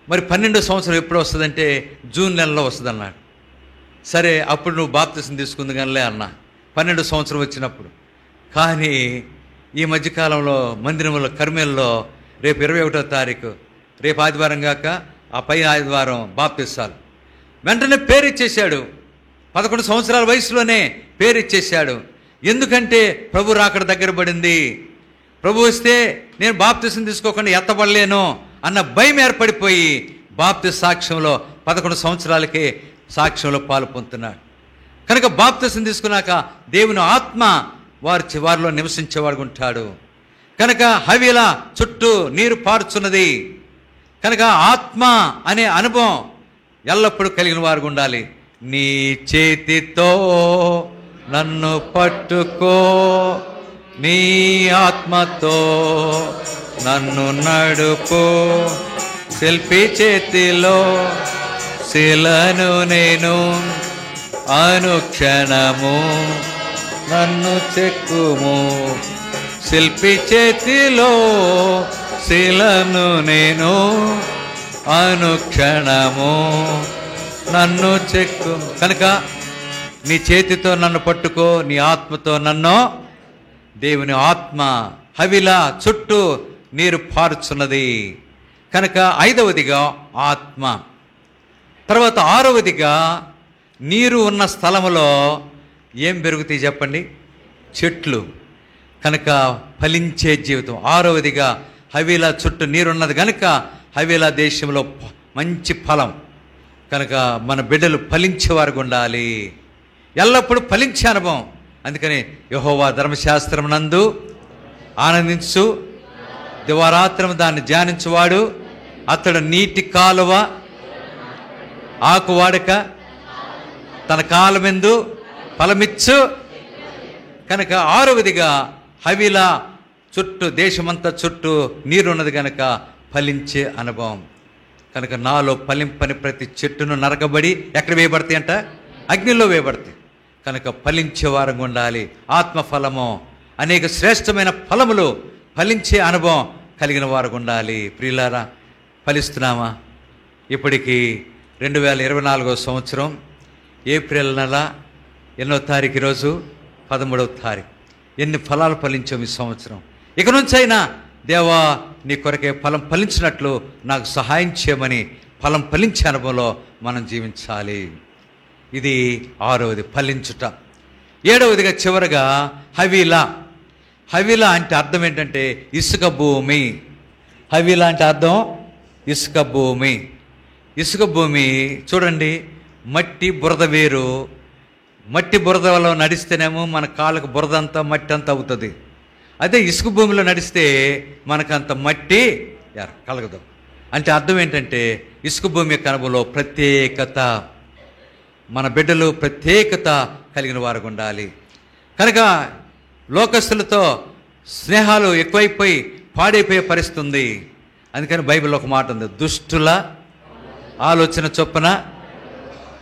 మరి 12వ సంవత్సరం ఎప్పుడు వస్తుందంటే జూన్ నెలలో వస్తుంది అన్నాడు. సరే, అప్పుడు నువ్వు బాప్తిసం తీసుకుంది కానిలే అన్నా 12వ సంవత్సరం వచ్చినప్పుడు. కానీ ఈ మధ్యకాలంలో మందిరంలో కర్మేల్లో రేపు 21వ తారీఖు, రేపు ఆదివారం కాక ఆ పై ఆదివారం బాప్తిసాలు. వెంటనే పేరు ఇచ్చేశాడు. 11 సంవత్సరాల వయసులోనే పేరు ఇచ్చేశాడు. ఎందుకంటే ప్రభు రాకడ దగ్గర పడింది. ప్రభు వస్తే నేను బాప్తిసం తీసుకోకుండా ఎత్తబడలేను అన్న భయం ఏర్పడిపోయి బాప్తిస సాక్ష్యంలో 11 సంవత్సరాలకే సాక్ష్యంలో పాలు పొందుతున్నాడు. కనుక బాప్తిసం తీసుకున్నాక దేవుని ఆత్మ వారిలో నివసించేవాడు ఉంటాడు. కనుక హవీలా చుట్టూ నీరు పారుచున్నది. కనుక ఆత్మ అనే అనుభవం ఎల్లప్పుడూ కలిగిన వారు ఉండాలి. నీ చేతితో నన్ను పట్టుకో, నీ ఆత్మతో నన్ను నడుపు, శిల్పి చేతిలో శిలను నేను, అనుక్షణము నన్ను చెక్కుము, శిల్పి చేతిలో శిలను నేను, అనుక్షణము నన్ను చెక్కు. కనుక నీ చేతితో నన్ను పట్టుకో, నీ ఆత్మతో నన్ను. దేవుని ఆత్మ హవిలా చుట్టూ నీరు పారుచున్నది. కనుక ఐదవదిగా ఆత్మ. తర్వాత ఆరవదిగా నీరు ఉన్న స్థలములో ఏం పెరుగుతాయి చెప్పండి? చెట్లు. కనుక ఫలించే జీవితం. ఆరవదిగా హవీలా చుట్టూ నీరున్నది కనుక హవీలా దేశంలో మంచి ఫలం. కనుక మన బిడ్డలు ఫలించేవారు ఉండాలి, ఎల్లప్పుడూ ఫలించే అనుభవం. అందుకని యెహోవా ధర్మశాస్త్రం నందు ఆనందించు, దివారాత్రము దాన్ని ధ్యానించువాడు అతడు నీటి కాలువ ఆకు వాడక తన కాలమెందు ఫలమిచ్చు. కనుక ఆరవదిగా హవీలా చుట్టూ దేశమంతా చుట్టూ నీరున్నది కనుక ఫలించే అనుభవం. కనుక నాలో ఫలింపని ప్రతి చెట్టును నరకబడి ఎక్కడ వేయబడతాయి అంట? అగ్నిలో వేయబడతాయి. కనుక ఫలించే వారంగా ఉండాలి. ఆత్మఫలము, అనేక శ్రేష్టమైన ఫలములు ఫలించే అనుభవం కలిగిన వారు ఉండాలి. ప్రియులారా, ఫలిస్తున్నామా? ఇప్పటికీ 2024వ సంవత్సరం ఏప్రిల్ నెల ఎన్నో తారీఖు ఈరోజు? 13వ తారీఖు. ఎన్ని ఫలాలు ఫలించాం ఈ సంవత్సరం. ఇక నుంచి అయినా దేవా నీ కొరకే ఫలం ఫలించినట్లు నాకు సహాయం చేయమని ఫలం ఫలించే అనుభవంలో మనం జీవించాలి. ఇది ఆరవది, ఫలించుట. ఏడవదిగా చివరగా హవీలా. హవీలా అంటే అర్థం ఏంటంటే ఇసుక భూమి. హవీలా అంటే అర్థం ఇసుక భూమి. ఇసుక భూమి చూడండి, మట్టి బురద వేరు. మట్టి బురదలో నడిస్తేనేమో మన కాళ్ళకు బురద అంతా మట్టి అంతా అవుతుంది. అదే ఇసుక భూమిలో నడిస్తే మనకంత మట్టి కలగదు. అంటే అర్థం ఏంటంటే ఇసుక భూమి యొక్క అనుభవంలో ప్రత్యేకత, మన బిడ్డలు ప్రత్యేకత కలిగిన వారు ఉండాలి. కనుక లోకస్తులతో స్నేహాలు ఎక్కువైపోయి పాడైపోయే పరిస్థితి ఉంది. అందుకని బైబిల్లో ఒక మాట ఉంది, దుష్టుల ఆలోచన చొప్పున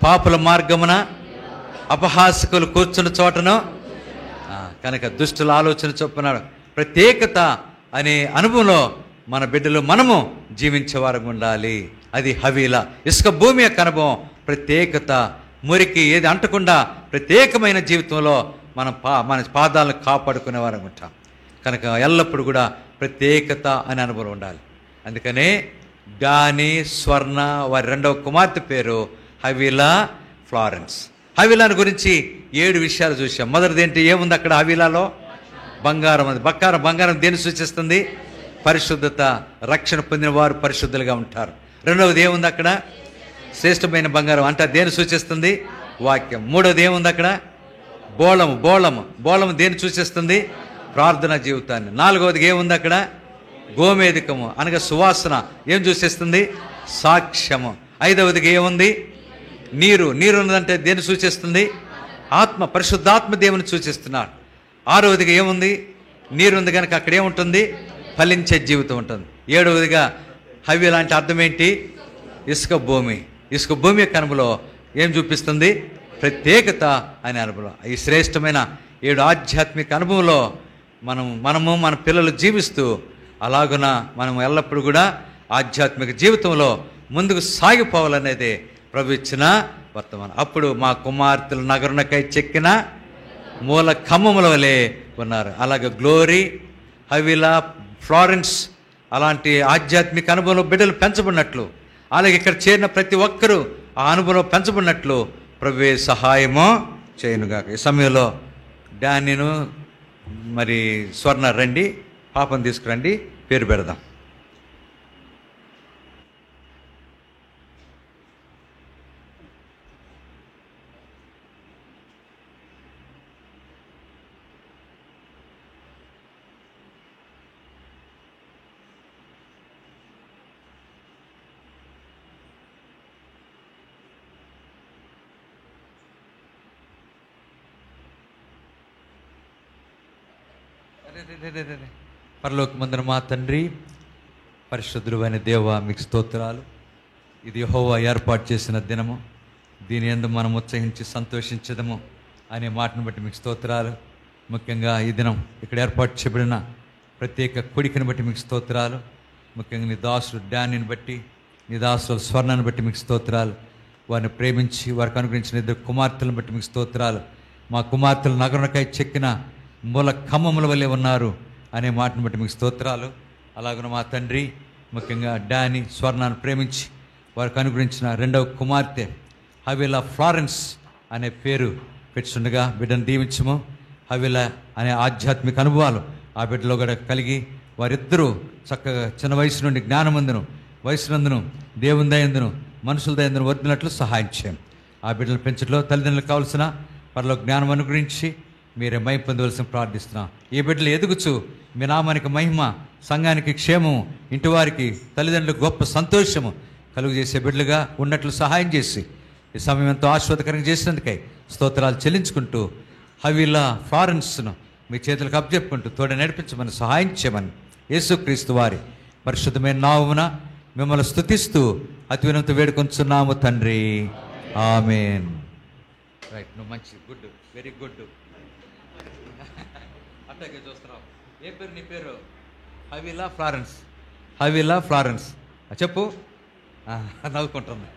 పాపుల మార్గమున అపహాసకులు కూర్చున్న చోటను. కనుక దుష్టుల ఆలోచన చొప్పున ప్రత్యేకత అనే అనుభవంలో మన బిడ్డలు మనము జీవించేవారు ఉండాలి. అది హవీలా. ఇసుక భూమి యొక్క అనుభవం ప్రత్యేకత, మురికి ఏది అంటకుండా ప్రత్యేకమైన జీవితంలో మన పాదాలను కాపాడుకునేవారు ఉంటాం. కనుక ఎల్లప్పుడూ కూడా ప్రత్యేకత అనే అనుభవం ఉండాలి. అందుకనే డానీ స్వర్ణ వారి రెండవ కుమార్తె పేరు హవీలా ఫ్లారెన్స్. హవీలాను గురించి 7 విషయాలు చూసాం. మొదటిది ఏంటి? ఏముంది అక్కడ హవీలాలో? బంగారం. అది బంగారం దేన్ని సూచిస్తుంది? పరిశుద్ధత. రక్షణ పొందిన వారు పరిశుద్ధులుగా ఉంటారు. రెండవది ఏముంది అక్కడ? శ్రేష్టమైన బంగారం. అంటే దేన్ని సూచిస్తుంది? వాక్యం. మూడవది ఏముంది అక్కడ? బోళము దేన్ని సూచిస్తుంది? ప్రార్థన జీవితాన్ని. నాలుగవదిగా ఏముంది అక్కడ? గోమేధికము అనగా సువాసన. ఏం సూచిస్తుంది? సాక్ష్యము. ఐదవదిగా ఏముంది? నీరు ఉన్నదంటే దేన్ని సూచిస్తుంది? ఆత్మ, పరిశుద్ధాత్మ దేవుని సూచిస్తున్నాడు. ఆరవదిగా ఏముంది? నీరు ఉంది కనుక అక్కడ ఏముంటుంది? ఫలించే జీవితం ఉంటుంది. ఏడవదిగా హవ్య లాంటి అర్థం ఏంటి? ఇసుక భూమి యొక్క అనుభవంలో ఏం చూపిస్తుంది? ప్రత్యేకత అనే అనుభవం. ఈ శ్రేష్టమైన 7 ఆధ్యాత్మిక అనుభవంలో మనము మన పిల్లలు జీవిస్తూ అలాగున మనం ఎల్లప్పుడూ కూడా ఆధ్యాత్మిక జీవితంలో ముందుకు సాగిపోవాలనేదే ప్రభు ఇచ్చిన వర్తమానం. అప్పుడు మా కుమార్తెలు నగరునకై చెక్కిన మూల ఖమ్మముల వలె ఉన్నారు. అలాగే గ్లోరీ, హవిలా, ఫ్లారెన్స్ అలాంటి ఆధ్యాత్మిక అనుభవంలో బిడ్డలు పెంచబడినట్లు, అలాగే ఇక్కడ చేరిన ప్రతి ఒక్కరూ ఆ అనుభవంలో పెంచబడినట్లు ప్రభువే సహాయము చేయనుగాక. ఈ సమయంలో డానిను మరి స్వర్ణ రండి, పాపం తీసుకురండి, పేరు పెడదాం. పరలోకమందున మా తండ్రి, పరిశుద్ధుడు అయిన దేవ, మీకు స్తోత్రాలు. ఇది యెహోవా ఏర్పాటు చేసిన దినము, దీని యందు మనం ఉత్సహించి సంతోషించదము అనే మాటను బట్టి మీకు స్తోత్రాలు. ముఖ్యంగా ఈ దినం ఇక్కడ ఏర్పాటు చేయబడిన ప్రత్యేక కొడికని బట్టి మీకు స్తోత్రాలు. ముఖ్యంగా నీ దాసుడు డానిని బట్టి, నీ దాసుల స్వర్ణాన్ని బట్టి మీకు స్తోత్రాలు. వారిని ప్రేమించి వారికి అనుగ్రహించిన 2 కుమార్తెలను బట్టి మీకు స్తోత్రాలు. మా కుమార్తెలు నగరునకై చెక్కిన మూల ఖమ్మముల వల్లే ఉన్నారు అనే మాటను బట్టి మీకు స్తోత్రాలు. అలాగే మా తండ్రి, ముఖ్యంగా డాని స్వర్ణాన్ని ప్రేమించి వారికి అనుగ్రహించిన 2వ కుమార్తె హవిలా ఫ్లారెన్స్ అనే పేరు పెట్టుచుండగా బిడ్డను దీవించము. హవిలా అనే ఆధ్యాత్మిక అనుభవాలు ఆ బిడ్డలో కూడా కలిగి వారిద్దరూ చక్కగా చిన్న వయసు నుండి జ్ఞానమందును, వయసునందును, దేవుని దయందును, మనుషుల దయందును వర్ధిల్లినట్లు సహాయం చేయం. ఆ బిడ్డలు పెంచడంలో తల్లిదండ్రులకు కావలసిన పరలోక జ్ఞానం అనుగ్రహించి మీరే మహిమ పొందవలసిన ప్రార్థిస్తున్నాం. ఈ బిడ్డలు ఎదుగుచు మీ నామానికి మహిమ, సంఘానికి క్షేమము, ఇంటి వారికి తల్లిదండ్రులకు గొప్ప సంతోషము కలుగు చేసే బిడ్డలుగా ఉన్నట్లు సహాయం చేసి ఈ సమయం ఎంతో ఆశీర్వాదకరంగా చేసినందుకై స్తోత్రాలు చెల్లించుకుంటూ హవిలా ఫ్లారెన్స్ను మీ చేతులకు అప్పచెప్పుకుంటూ తోడ నడిపించమని సహాయం చేయమని యేసుక్రీస్తు వారి పరిశుద్ధమైన నామమున మిమ్మల్ని స్తుతిస్తూ అతి వినంత వేడుకొంచున్నాము తండ్రి. ఆమేన్. రైట్, నువ్వు మంచి, గుడ్, వెరీ గుడ్. అట్లాగే చూస్తున్నావు. ఏ పేరు నీ పేరు? హవిలా ఫ్లారెన్స్. చెప్పు. నవ్వుకుంటుంది.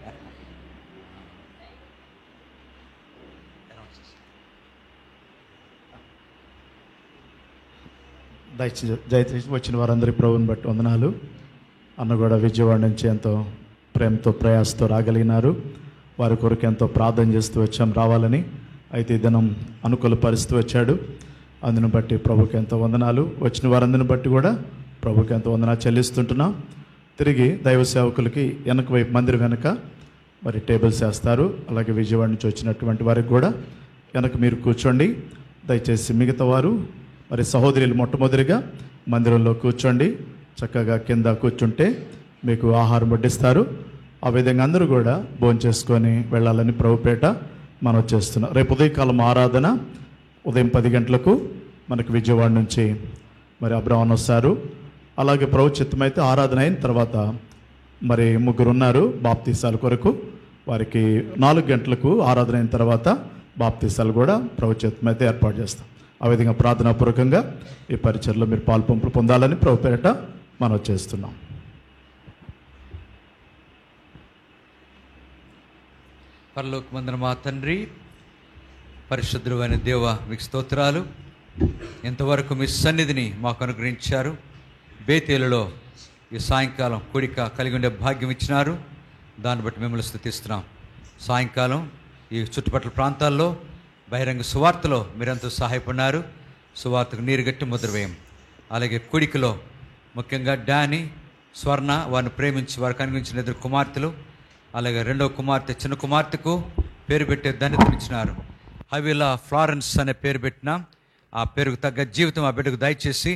దయచేసి వచ్చిన వారందరి ప్రభుని బట్టి వందనాలు. అన్న కూడా విజయవాడ నుంచి ఎంతో ప్రేమతో ప్రయాసతో రాగలిగినారు. వారి కొరకు ఎంతో ప్రార్థన చేస్తూ వచ్చాం రావాలని. అయితే ఈ దినం అనుకూల పరిస్థితి వచ్చాడు. అందుని బట్టి ప్రభుకి ఎంతో వందనాలు. వచ్చిన వారందరిని బట్టి కూడా ప్రభుకి ఎంతో వందనాలు చెల్లిస్తుంటున్నాం. తిరిగి దైవ సేవకులకి వెనక వైపు మందిరం వెనక మరి టేబుల్స్ వేస్తారు. అలాగే విజయవాడ నుంచి వచ్చినటువంటి వారికి కూడా వెనక మీరు కూర్చోండి. దయచేసి మిగతా వారు మరి సహోదరులు మొట్టమొదటిగా మందిరంలో కూర్చోండి. చక్కగా కింద కూర్చుంటే మీకు ఆహారం వడ్డిస్తారు. ఆ విధంగా అందరూ కూడా భోజనం చేసుకొని వెళ్ళాలని ప్రభుపేట మనం చేస్తున్నాం. రేపు ఉదయకాలం ఆరాధన ఉదయం 10 గంటలకు మనకు విజయవాడ నుంచి మరి అబ్రహ్మణ్ వస్తారు. అలాగే ప్రభు చిత్తమైతే ఆరాధన అయిన తర్వాత మరి 3 ఉన్నారు బాప్తీసాల కొరకు. వారికి 4 గంటలకు ఆరాధన అయిన తర్వాత బాప్తీసాలు కూడా ప్రభు చిత్తమైతే ఏర్పాటు చేస్తాం. ఆ విధంగా ప్రార్థనాపూర్వకంగా ఈ పరిచర్లో మీరు పాల్పంపులు పొందాలని ప్రభు పేరిట మనం చేస్తున్నాం. పరలోకమందున మా తండ్రి, పరిశుద్ధుడు అయిన దేవ, మీకు స్తోత్రాలు. ఇంతవరకు మీ సన్నిధిని మాకు అనుగ్రహించారు. బేతేలులో ఈ సాయంకాలం కూడిక కలిగి ఉండే భాగ్యం ఇచ్చినారు. దాన్ని బట్టి మిమ్మల్ని స్తుతిస్తున్నాం. సాయంకాలం ఈ చుట్టుపక్కల ప్రాంతాల్లో బహిరంగ సువార్తలో మీరెంతో సహాయపడినారు. సువార్తకు నీరుగట్టి ముద్ర వేయం. అలాగే కుడికిలో ముఖ్యంగా డానీ, స్వర్ణ వారిని ప్రేమించి వారికి అనుగురించిన ఇద్దరు కుమార్తెలు, అలాగే రెండవ కుమార్తె చిన్న కుమార్తెకు పేరు పెట్టే ధన్యతనిచ్చినారు. హవిలా ఫ్లారెన్స్ అనే పేరు పెట్టిన ఆ పేరుకు తగ్గ జీవితం ఆ బిడ్డకు దయచేసి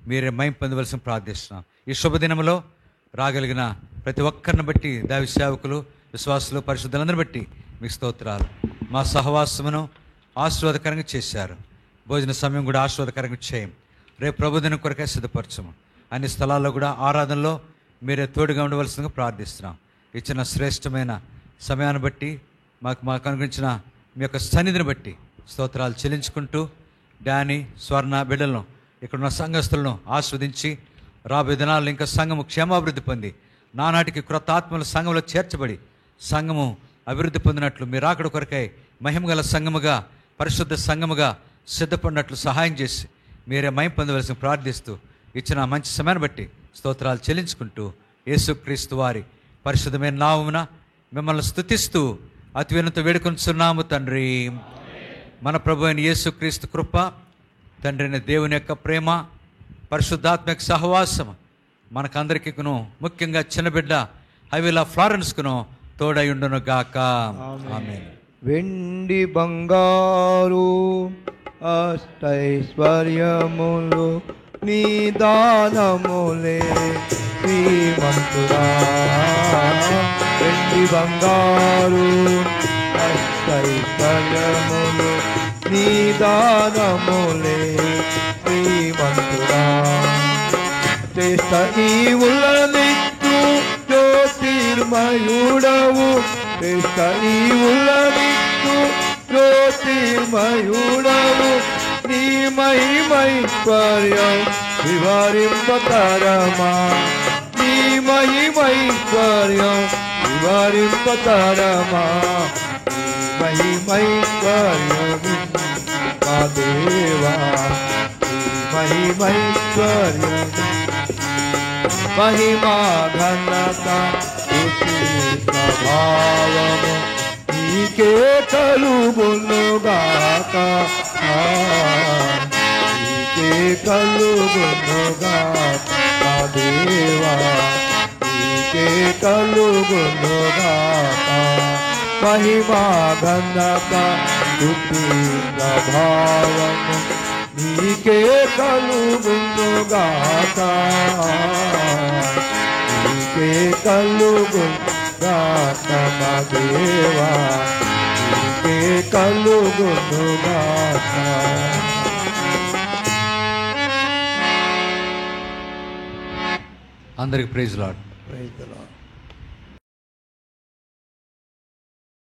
మీరే మహిమ పొందవలసిన ప్రార్థిస్తున్నాం. ఈ శుభదినంలో రాగలిగిన ప్రతి ఒక్కరిని బట్టి దైవ సేవకులు, విశ్వాసులు, పరిశుద్ధులందరిని బట్టి మీకు స్తోత్రాలు. మా సహవాసమును ఆశీర్వాదకరంగా చేశారు. భోజన సమయం కూడా ఆశీర్వాదకరంగా చేయం. రేపు ప్రభుదినం కొరకే సిద్ధపరచము. అన్ని స్థలాల్లో కూడా ఆరాధనలో మీరే తోడుగా ఉండవలసిందిగా ప్రార్థిస్తున్నాం. ఇచ్చిన శ్రేష్టమైన సమయాన్ని బట్టి మాకు అనుగురించిన మీ యొక్క సన్నిధిని బట్టి స్తోత్రాలు చెల్లించుకుంటూ డానీ, స్వర్ణ బిడ్డలను ఇక్కడున్న సంఘస్థులను ఆస్వాదించి రాబోయే దినాల్లో ఇంకా సంఘము క్షేమాభివృద్ధి పొంది నానాటికి క్రొత్త ఆత్మల సంఘంలో చేర్చబడి సంఘము అభివృద్ధి పొందినట్లు మీరు అక్కడ కొరకై మహిమగల సంఘముగా, పరిశుద్ధ సంఘముగా సిద్ధపడినట్లు సహాయం చేసి మీరే మహిమ పొందవలసిన ప్రార్థిస్తూ ఇచ్చిన మంచి సమయాన్ని బట్టి స్తోత్రాలు చెల్లించుకుంటూ యేసుక్రీస్తు వారి పరిశుద్ధమైన నామమున మిమ్మల్ని స్తుతిస్తూ అతి వినయంతో వేడుకొనుచున్నాము తండ్రి. మన ప్రభు అయిన యేసుక్రీస్తు కృప, తండ్రి అయిన దేవుని యొక్క ప్రేమ, పరిశుద్ధాత్మ యొక్క సహవాసం మనకందరికీను ముఖ్యంగా చిన్న బిడ్డ హవిలా ఫ్లారెన్స్కును తోడై ఉండును గాక. ఆమేన్. వెండి బంగారు అష్టైశ్వర్యములు నీ దానములే శ్రీమంతుడా. వెండి బంగారు అష్టైశ్వర్యములు నీ దానములే శ్రీమంతుడా. శ్రేష్ఠ ఈవులనిచ్చు జ్యోతిర్మయుడవు, శ్రేష్ఠ ఈవులనిచ్చు జ్యోతిర్మయుడవు. నీ మహిమైశ్వర్యం వివరింపతరమా, నీ మహిమైశ్వర్యం వివరింపతరమా. నీ మహిమైశ్వర్యం మా దేవా, నీ మహిమైశ్వర్యం. మహిమా ఘనత భావము నీకే కలుగునుగాక, నీకే కలుగునుగాక దేవా, నీకే కలుగునుగాక. మహిమా ఘనత భావము నీకే కలుగునుగాక, నీకే కలుగునుగాక మా దేవా, నీకే కలుగునుగాక. అందరికి praise Lord. Praise the lord.